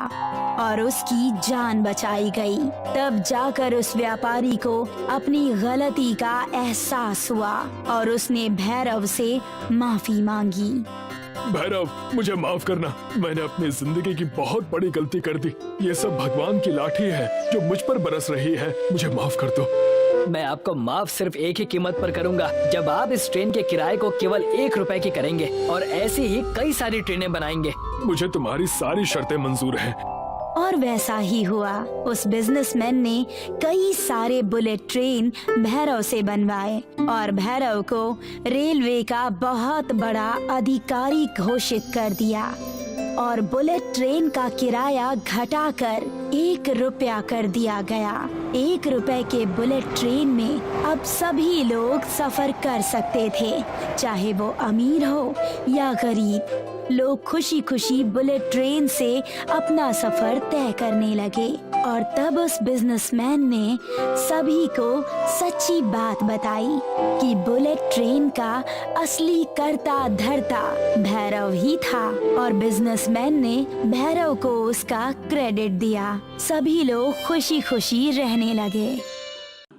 और उसकी जान बचाई गई। तब जाकर उस व्यापारी को अपनी गलती का एहसास हुआ और उसने भैरव से माफी मांगी। भैरव, मुझे माफ करना, मैंने अपनी जिंदगी की बहुत बड़ी गलती कर दी। ये सब भगवान की लाठी है जो मुझ पर बरस रही है, मुझे माफ कर दो। मैं आपको माफ सिर्फ एक ही कीमत पर करूंगा, जब आप इस ट्रेन के किराए को केवल 1 रुपए की करेंगे और ऐसी ही कई सारी ट्रेनें बनाएंगे। मुझे तुम्हारी सारी शर्तें मंजूर हैं। और वैसा ही हुआ। उस बिजनेसमैन ने कई सारे बुलेट ट्रेन भैरव से बनवाए और भैरव को रेलवे का बहुत बड़ा अधिकारी घोषित कर दिया और बुलेट ट्रेन का किराया घटाकर 1 रुपया कर दिया गया। 1 रुपए के बुलेट ट्रेन में अब सभी लोग सफर कर सकते थे, चाहे वो अमीर हो या गरीब। लोग खुशी खुशी बुलेट ट्रेन से अपना सफर तय करने लगे और तब उस बिजनेसमैन ने सभी को सच्ची बात बताई कि बुलेट ट्रेन का असली कर्ता धर्ता भैरव ही था और बिजनेसमैन ने भैरव को उसका क्रेडिट दिया। सभी लोग खुशी खुशी रहने लगे।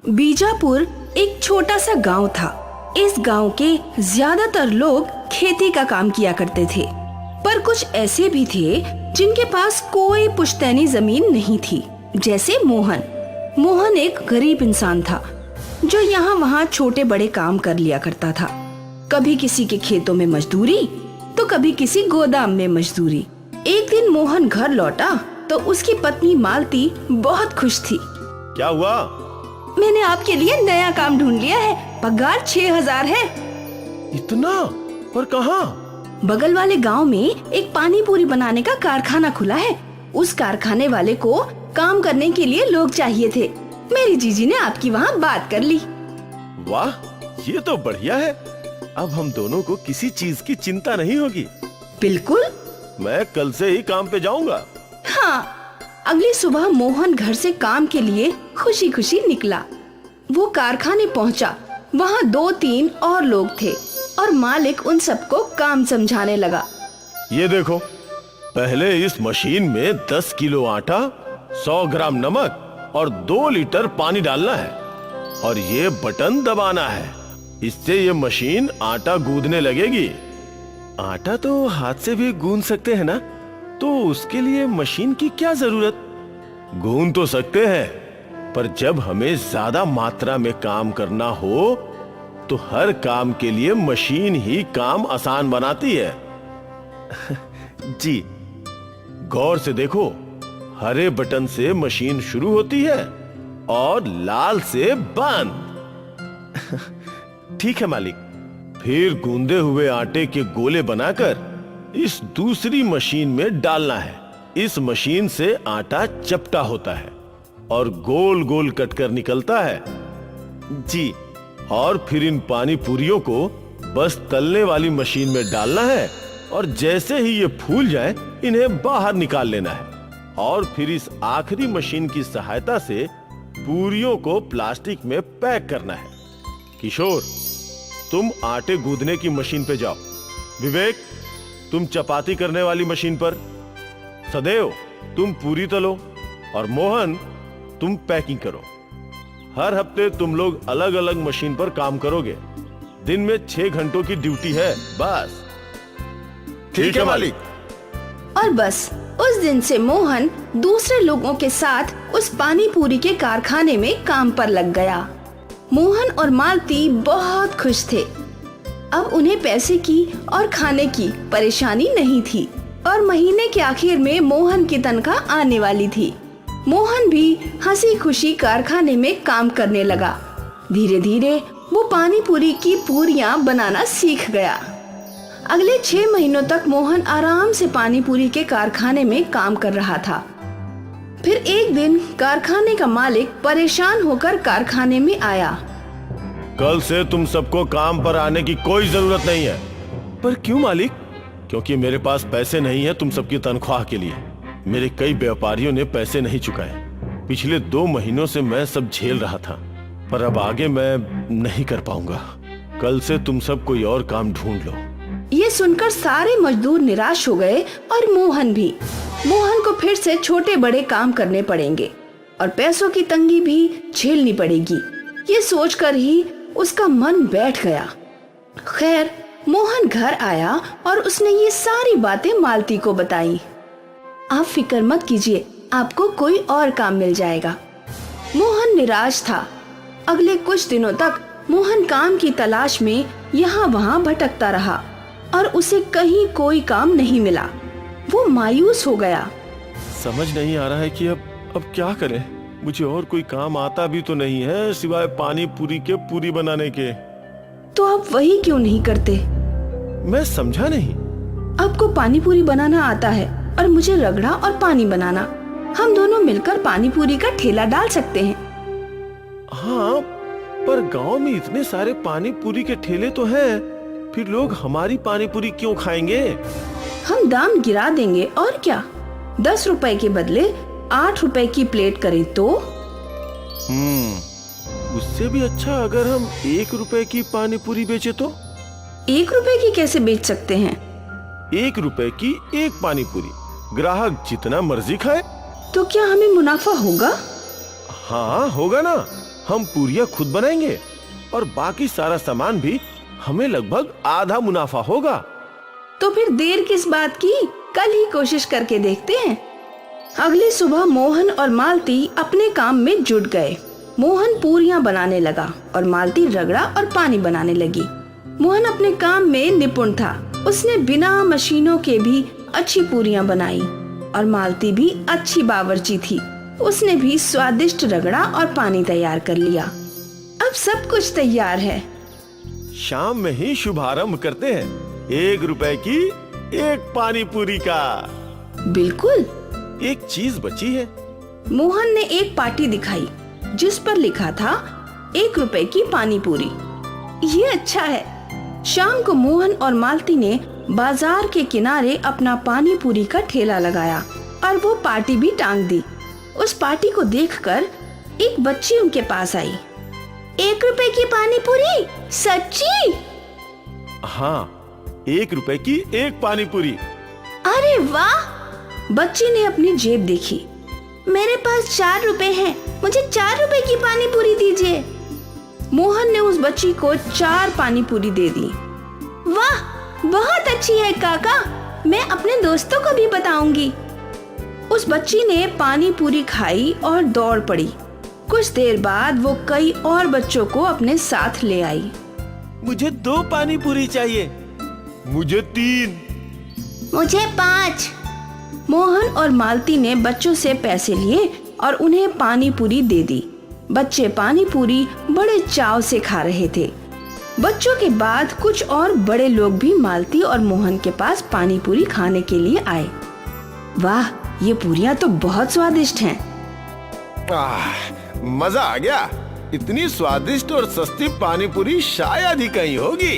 बीजापुर एक छोटा सा गांव था। इस गांव के ज्यादातर लोग खेती का काम किया करते थे, पर कुछ ऐसे भी थे जिनके पास कोई पुश्तैनी जमीन नहीं थी, जैसे मोहन। मोहन एक गरीब इंसान था जो यहाँ वहाँ छोटे बड़े काम कर लिया करता था। कभी किसी के खेतों में मजदूरी तो कभी किसी गोदाम में मजदूरी। एक दिन मोहन घर लौटा तो उसकी पत्नी मालती बहुत खुश थी। क्या हुआ? मैंने आपके लिए नया काम ढूंढ लिया है, पगार 6000 है। इतना? पर कहाँ? बगल वाले गांव में एक पानी पूरी बनाने का कारखाना खुला है। उस कारखाने वाले को काम करने के लिए लोग चाहिए थे। मेरी जीजी ने आपकी वहाँ बात कर ली। वाह, ये तो बढ़िया है। अब हम दोनों को किसी चीज की चिंता नहीं होगी। बिल्कुल। मैं कल से ही काम पे जाऊंगा। हाँ। अगली सुबह मोहन घर से काम के लिए खुशी खुशी निकला। वो कारखाने पहुँचा। वहाँ 2-3 और लोग थे और मालिक उन सबको काम समझाने लगा। ये देखो, पहले इस मशीन में 10 किलो आटा, 100 ग्राम नमक और 2 लीटर पानी डालना है और ये बटन दबाना है। इससे ये मशीन आटा गूंदने लगेगी। आटा तो हाथ से भी गूंद सकते हैं ना, तो उसके लिए मशीन की क्या जरूरत? गूंद तो सकते हैं, पर जब हमें ज्यादा मात्रा में काम करना हो तो हर काम के लिए मशीन ही काम आसान बनाती है। जी, गौर से देखो, हरे बटन से मशीन शुरू होती है और लाल से बंद। ठीक है मालिक। फिर गूंदे हुए आटे के गोले बनाकर इस दूसरी मशीन में डालना है। इस मशीन से आटा चपटा होता है और गोल गोल कटकर निकलता है। जी, और फिर इन पानी पूरियों को बस तलने वाली मशीन में डालना है और जैसे ही ये फूल जाए इन्हें बाहर निकाल लेना है और फिर इस आखिरी मशीन की सहायता से पूरियों को प्लास्टिक में पैक करना है। किशोर, तुम आटे गूंदने की मशीन पे जाओ। विवेक, तुम चपाती करने वाली मशीन पर। सदैव, तुम पूरी तलो और मोहन, तुम पैकिंग करो। हर हफ्ते तुम लोग अलग अलग मशीन पर काम करोगे। दिन में 6 घंटों की ड्यूटी है बस। ठीक है मालिक। और बस उस दिन से मोहन दूसरे लोगों के साथ उस पानी पूरी के कारखाने में काम पर लग गया। मोहन और मालती बहुत खुश थे। अब उन्हें पैसे की और खाने की परेशानी नहीं थी और महीने के आखिर में मोहन की तनख्वाह आने वाली थी। मोहन भी हंसी खुशी कारखाने में काम करने लगा। धीरे धीरे वो पानी पूरी की पूरियां बनाना सीख गया। अगले 6 महीनों तक मोहन आराम से पानी पूरी के कारखाने में काम कर रहा था। फिर एक दिन कारखाने का मालिक परेशान होकर कारखाने में आया। कल से तुम सबको काम पर आने की कोई जरूरत नहीं है। पर क्यों मालिक? क्योंकि मेरे पास पैसे नहीं है तुम सबकी तनख्वाह के लिए। मेरे कई व्यापारियों ने पैसे नहीं चुकाए। पिछले 2 महीनों से मैं सब झेल रहा था, पर अब आगे मैं नहीं कर पाऊंगा। कल से तुम सब कोई और काम ढूंढ लो। ये सुनकर सारे मजदूर निराश हो गए और मोहन भी। मोहन को फिर से छोटे बड़े काम करने पड़ेंगे और पैसों की तंगी भी झेलनी पड़ेगी। ये सोचकर ही उसका मन बैठ गया। खैर, मोहन घर आया और उसने ये सारी बातें मालती को बताई। आप फिक्र मत कीजिए, आपको कोई और काम मिल जाएगा। मोहन निराश था। अगले कुछ दिनों तक मोहन काम की तलाश में यहाँ वहाँ भटकता रहा और उसे कहीं कोई काम नहीं मिला। वो मायूस हो गया। समझ नहीं आ रहा है कि अब क्या करें। मुझे और कोई काम आता भी तो नहीं है सिवाय पानी पूरी के पूरी बनाने के। तो आप वही क्यों नहीं करते? मैं समझा नहीं। आपको पानी पूरी बनाना आता है और मुझे रगड़ा और पानी बनाना। हम दोनों मिलकर पानी पूरी का ठेला डाल सकते हैं। हाँ, पर गांव में इतने सारे पानी पूरी के ठेले तो हैं, फिर लोग हमारी पानी पूरी क्यों खाएंगे? हम दाम गिरा देंगे और क्या। 10 रुपए के बदले 8 रुपए की प्लेट करें तो? उससे भी अच्छा अगर हम 1 रुपए की पानी पूरी बेचे तो? 1 रुपए की कैसे बेच सकते हैं? 1 रुपए की एक पानी पूरी, ग्राहक जितना मर्जी खाए। तो क्या हमें मुनाफा होगा? हाँ होगा ना। हम पूरियां खुद बनाएंगे और बाकी सारा सामान भी हमें लगभग आधा मुनाफा होगा। तो फिर देर किस बात की, कल ही कोशिश करके देखते हैं। अगली सुबह मोहन और मालती अपने काम में जुट गए। मोहन पूरियां बनाने लगा और मालती रगड़ा और पानी बनाने लगी। मोहन अपने काम में निपुण था। उसने बिना मशीनों के भी अच्छी पूरियां बनाई और मालती भी अच्छी बावर्ची थी। उसने भी स्वादिष्ट रगड़ा और पानी तैयार कर लिया। अब सब कुछ तैयार है। शाम में ही शुभारंभ करते हैं। 1 रुपए की एक पानी पूरी का। बिल्कुल। एक चीज बची है। मोहन ने एक पाटी दिखाई जिस पर लिखा था 1 रुपए की पानी पूरी। ये अच्छा है। शाम को मोहन और मालती ने बाजार के किनारे अपना पानी पूरी का ठेला लगाया और वो पाटी भी टांग दी। उस पाटी को देखकर एक बच्ची उनके पास आई। 1 रुपए की पानी पूरी? सच्ची? हाँ, 1 रुपए की एक पानी पूरी। अरे वाह! बच्ची ने अपनी जेब देखी। मेरे पास 4 रुपए हैं, मुझे 4 रुपए की पानी पूरी दीजिए। मोहन ने उस बच्ची को 4 पानी पूरी दे दी। वाह, बहुत अच्छी है काका, मैं अपने दोस्तों को भी बताऊंगी। उस बच्ची ने पानी पूरी खाई और दौड़ पड़ी। कुछ देर बाद वो कई और बच्चों को अपने साथ ले आई। मुझे 2 पानी पूरी चाहिए। मुझे 3। मुझे 5। मोहन और मालती ने बच्चों से पैसे लिए और उन्हें पानी पूरी दे दी। बच्चे पानी पूरी बड़े चाव से खा रहे थे। बच्चों के बाद कुछ और बड़े लोग भी मालती और मोहन के पास पानी पूरी खाने के लिए आए। वाह, ये पूरियां तो बहुत स्वादिष्ट हैं। मजा आ गया। इतनी स्वादिष्ट और सस्ती पानी पूरी शायद ही कहीं होगी।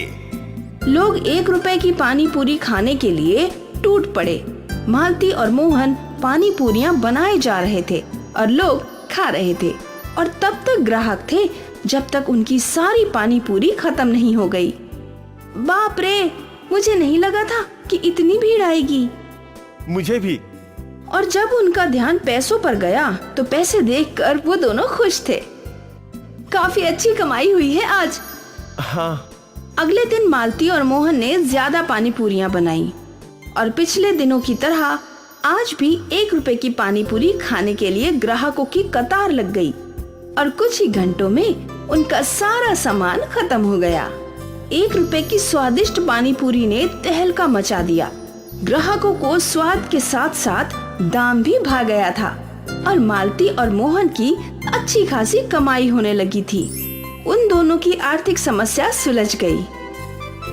लोग 1 रुपए की पानी पूरी खाने के लिए टूट पड़े। मालती और मोहन पानी पूरियां बनाए जा रहे थे और लोग खा रहे थे, और तब तक ग्राहक थे जब तक उनकी सारी पानी पूरी खत्म नहीं हो गई। बाप रे, मुझे नहीं लगा था कि इतनी भीड़ आएगी। मुझे भी। और जब उनका ध्यान पैसों पर गया तो पैसे देखकर वो दोनों खुश थे। काफी अच्छी कमाई हुई है आज। हाँ। अगले दिन मालती और मोहन ने ज्यादा पानी पूरियां बनाई और पिछले दिनों की तरह आज भी 1 रुपए की पानी पूरी खाने के लिए ग्राहकों की कतार लग गई और कुछ ही घंटों में उनका सारा सामान खत्म हो गया। 1 रुपए की स्वादिष्ट पानी पूरी ने तहलका मचा दिया। ग्राहकों को स्वाद के साथ साथ दाम भी भा गया था और मालती और मोहन की अच्छी खासी कमाई होने लगी थी। उन दोनों की आर्थिक समस्या सुलझ गई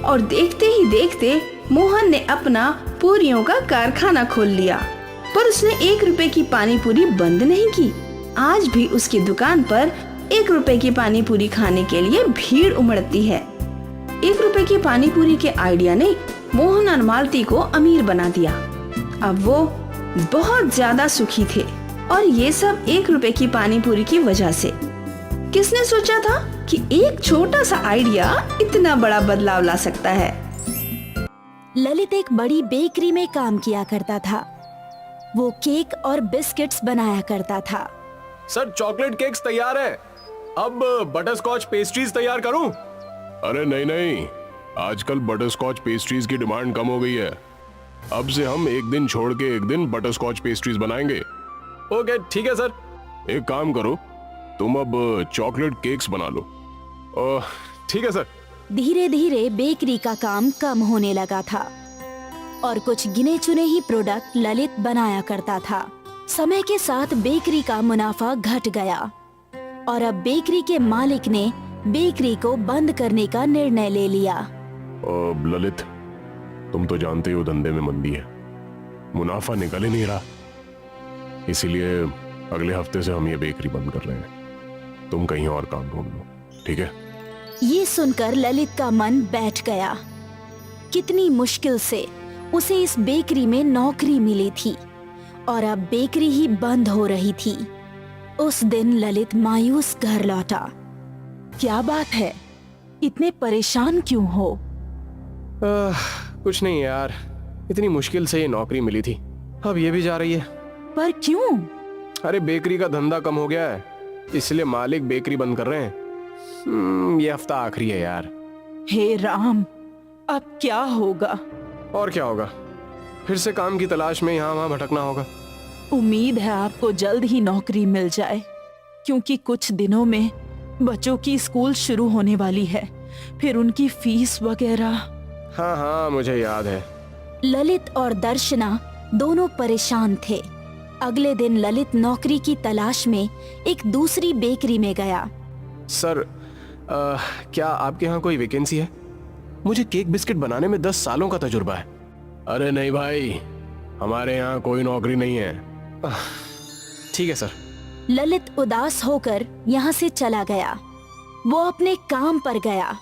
और देखते ही देखते मोहन ने अपना पूरियों का कारखाना खोल लिया। पर उसने 1 रुपए की पानी पूरी बंद नहीं की। आज भी उसकी दुकान पर 1 रुपए की पानी पूरी खाने के लिए भीड़ उमड़ती है। 1 रुपए की पानी पूरी के आइडिया ने मोहन और मालती को अमीर बना दिया। अब वो बहुत ज्यादा सुखी थे और ये सब 1 रुपए की पानी पूरी की वजह से। किसने सोचा था कि एक छोटा सा आइडिया इतना बड़ा बदलाव ला सकता है। ललित एक बड़ी बेकरी में काम किया करता था। वो केक और बिस्किट्स बनाया करता था। सर, चॉकलेट केक्स तैयार है। अब बटरस्कॉच पेस्ट्रीज तैयार करूं? अरे नहीं नहीं, आजकल बटरस्कॉच पेस्ट्रीज की डिमांड कम हो गई है। अब से हम एक दिन छोड़ के एक दिन बटरस्कॉच पेस्ट्रीज बनाएंगे। ओके, ठीक है सर। एक काम करो, तुम अब चॉकलेट केक्स बना लो। ठीक है सर। धीरे धीरे बेकरी का काम कम होने लगा था और कुछ गिने चुने ही प्रोडक्ट ललित बनाया करता था। समय के साथ बेकरी का मुनाफा घट गया और अब बेकरी के मालिक ने बेकरी को बंद करने का निर्णय ले लिया। ललित, तुम तो जानते हो धंधे में मंदी है, मुनाफा निकल ही नहीं रहा, इसीलिए अगले हफ्ते से हम ये बेकरी बंद कर रहे हैं। तुम कहीं और काम ढूंढ लो, ठीक है? ये सुनकर ललित का मन बैठ गया। कितनी मुश्किल से उसे इस बेकरी में नौकरी मिली थी और अब बेकरी ही बंद हो रही थी। उस दिन ललित मायूस घर लौटा। क्या बात है, इतने परेशान क्यों हो? कुछ नहीं यार, इतनी मुश्किल से ये नौकरी मिली थी, अब ये भी जा रही है। पर क्यों? अरे बेकरी का धंधा कम हो गया है, इसलिए मालिक बेकरी बंद कर रहे हैं। ये हफ्ता आखिरी है यार। हे राम, अब क्या होगा? और क्या होगा, फिर से काम की तलाश में यहाँ वहाँ भटकना होगा। उम्मीद है आपको जल्द ही नौकरी मिल जाए, क्योंकि कुछ दिनों में बच्चों की स्कूल शुरू होने वाली है, फिर उनकी फीस वगैरह। हाँ हाँ, मुझे याद है। ललित और दर्शना दोनों परेशान थे। अगले दिन ललित नौकरी की तलाश में एक दूसरी बेकरी में गया। सर, क्या आपके यहाँ कोई वैकेंसी है? मुझे केक बिस्किट बनाने में 10 सालों का तजुर्बा है। अरे नहीं भाई, हमारे यहाँ कोई नौकरी नहीं है। ठीक है सर। ललित उदास होकर यहाँ से चला गया। वो अपने काम पर गया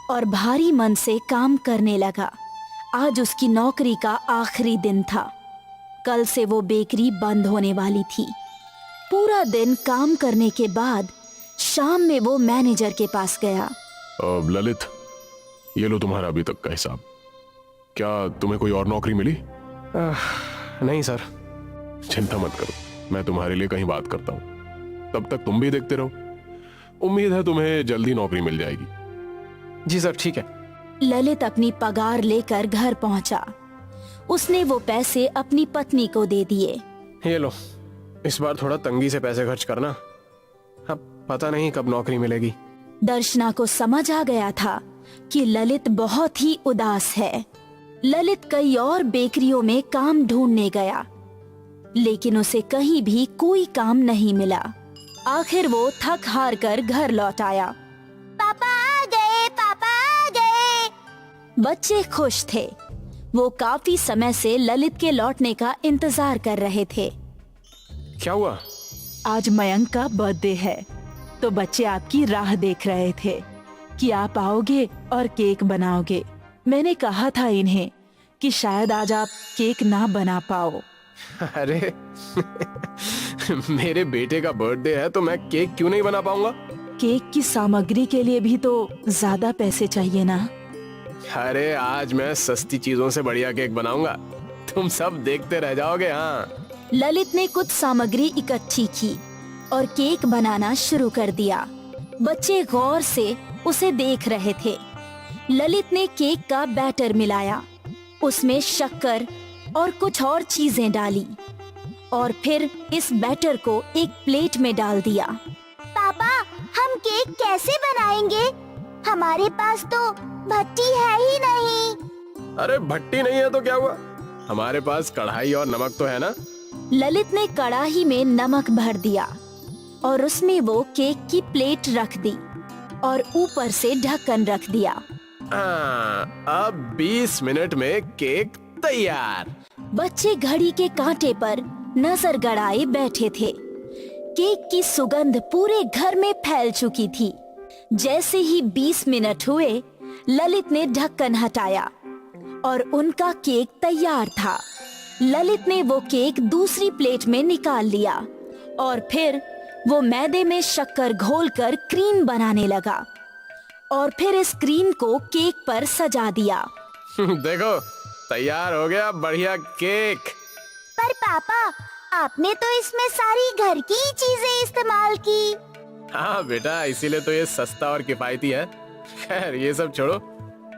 और भारी मन से काम करने लगा। आज उसकी नौकरी का आखिरी दिन था। कल से वो बेकरी बंद होने वाली थी। पूरा दिन काम करने के बाद शाम में वो मैनेजर के पास गया। ललित, ये लो तुम्हारा अभी तक का हिसाब। क्या तुम्हें कोई और नौकरी मिली? नहीं सर। चिंता मत करो, मैं तुम्हारे लिए कहीं बात करता हूँ। तब तक तुम भी देखते रहो, उम्मीद है तुम्हें जल्दी नौकरी मिल जाएगी। जी सर, ठीक है। ललित अपनी पगार लेकर घर पहुंचा। उसने वो पैसे अपनी पत्नी को दे दिए। ये लो, इस बार थोड़ा तंगी से पैसे खर्च करना, अब पता नहीं कब नौकरी मिलेगी। दर्शना को समझ आ गया था कि ललित बहुत ही उदास है। ललित कई और बेकरियों में काम ढूंढने गया, लेकिन उसे कहीं भी कोई काम नहीं मिला। आखिर वो थक हार कर घर लौट आया। पापा आ गए, पापा आ गए। बच्चे खुश थे। वो काफी समय से ललित के लौटने का इंतजार कर रहे थे। क्या हुआ? आज मयंक का बर्थडे है, तो बच्चे आपकी राह देख रहे थे कि आप आओगे और केक बनाओगे। मैंने कहा था इन्हें कि शायद आज आप केक ना बना पाओ। अरे मेरे बेटे का बर्थडे है तो मैं केक क्यों नहीं बना पाऊंगा? केक की सामग्री के लिए भी तो ज्यादा पैसे चाहिए ना। अरे आज मैं सस्ती चीजों से बढ़िया केक बनाऊंगा, तुम सब देखते रह जाओगे। हाँ। ललित ने कुछ सामग्री इकट्ठी की और केक बनाना शुरू कर दिया। बच्चे गौर से उसे देख रहे थे। ललित ने केक का बैटर मिलाया, उसमें शक्कर और कुछ और चीजें डाली और फिर इस बैटर को एक प्लेट में डाल दिया। पापा, हम केक कैसे बनाएंगे? हमारे पास तो भट्टी है ही नहीं। अरे भट्टी नहीं है तो क्या हुआ, हमारे पास कढ़ाई और नमक तो है ना। ललित ने कढ़ाई में नमक भर दिया और उसमें वो केक की प्लेट रख दी और ऊपर से ढक्कन रख दिया। अब 20 मिनट में केक तैयार। बच्चे घड़ी के कांटे पर नजर गड़ाए बैठे थे। केक की सुगंध पूरे घर में फैल चुकी थी। जैसे ही 20 मिनट हुए, ललित ने ढक्कन हटाया और उनका केक तैयार था। ललित ने वो केक दूसरी प्लेट में निकाल लिया और फिर वो मैदे में शक्कर घोलकर क्रीम बनाने लगा और फिर इस क्रीम को केक पर सजा दिया। देखो, तैयार हो गया बढ़िया केक। पर पापा, आपने तो इसमें सारी घर की ही चीजें इस्तेमाल की। हाँ बेटा, इसीलिए तो ये सस्ता और किफायती है। खैर ये सब छोड़ो,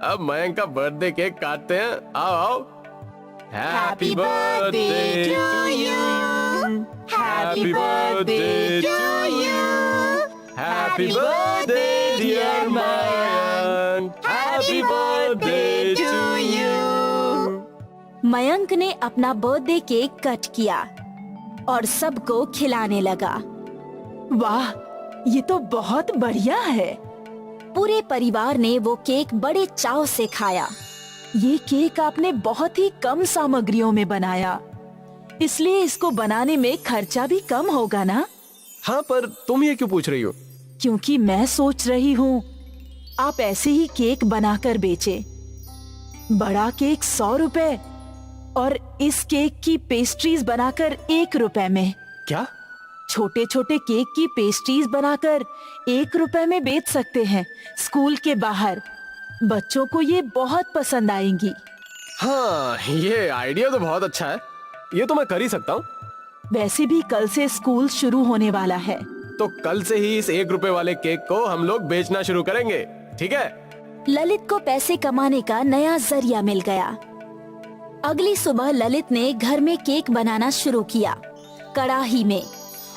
अब मयंक का बर्थडे केक काटते हैं। आओ आओ। Happy birthday to you, happy birthday to you, happy birthday dear Mayank, happy birthday to you. Mayank ने अपना बर्थडे केक कट किया और सबको खिलाने लगा। वाह, ये तो बहुत बढ़िया है। पूरे परिवार ने वो केक बड़े चाव से खाया। ये केक आपने बहुत ही कम सामग्रियों में बनाया, इसलिए इसको बनाने में खर्चा भी कम होगा ना? हाँ, पर तुम ये क्यों पूछ रही हो? क्योंकि मैं सोच रही हूँ आप ऐसे ही केक बनाकर बेचे। बड़ा केक 100 रुपए और इस केक की पेस्ट्रीज बनाकर 1 रुपए में। क्या? छोटे छोटे केक की पेस्ट्रीज बनाकर 1 रुपए में बेच सकते हैं स्कूल के बाहर। बच्चों को ये बहुत पसंद आएंगी। हाँ, ये आइडिया तो बहुत अच्छा है, ये तो मैं कर ही सकता हूँ। वैसे भी कल से स्कूल शुरू होने वाला है, तो कल से ही इस 1 रुपए वाले केक को हम लोग बेचना शुरू करेंगे, ठीक है? ललित को पैसे कमाने का नया जरिया मिल गया। अगली सुबह ललित ने घर में केक बनाना शुरू किया, कड़ाही में,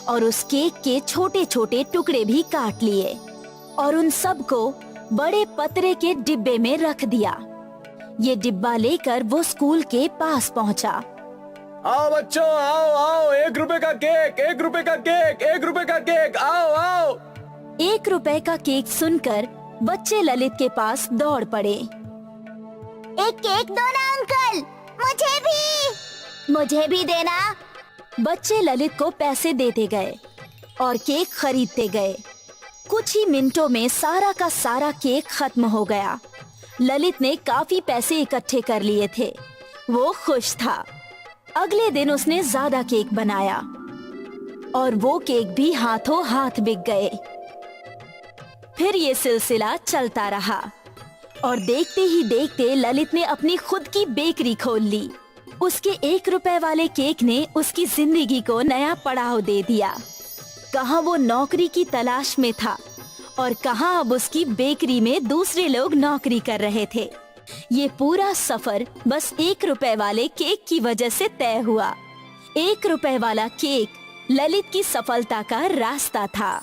और उस केक के छोटे छोटे टुकड़े भी काट लिए और उन सब को बड़े पतरे के डिब्बे में रख दिया। ये डिब्बा लेकर वो स्कूल के पास पहुंचा। आओ बच्चों, आओ आओ, 1 रुपए का केक, 1 रुपए का केक, 1 रुपए का केक, आओ आओ। 1 रुपए का केक सुनकर बच्चे ललित के पास दौड़ पड़े। एक केक दो ना अंकल, मुझे भी देना। बच्चे ललित को पैसे देते गए और केक खरीदते गए। कुछ ही मिनटों में सारा का सारा केक खत्म हो गया। ललित ने काफी पैसे इकट्ठे कर लिए थे। वो खुश था। अगले दिन उसने ज्यादा केक बनाया और वो केक भी हाथों हाथ बिक गए। फिर ये सिलसिला चलता रहा। और देखते ही देखते ललित ने अपनी खुद की बेकरी खोल ली। उसके 1 रुपए वाले केक ने उसकी जिंदगी को नया पड़ाव दे दिया। कहाँ वो नौकरी की तलाश में था और कहाँ अब उसकी बेकरी में दूसरे लोग नौकरी कर रहे थे। ये पूरा सफर बस 1 रुपए वाले केक की वजह से तय हुआ। 1 रुपए वाला केक ललित की सफलता का रास्ता था।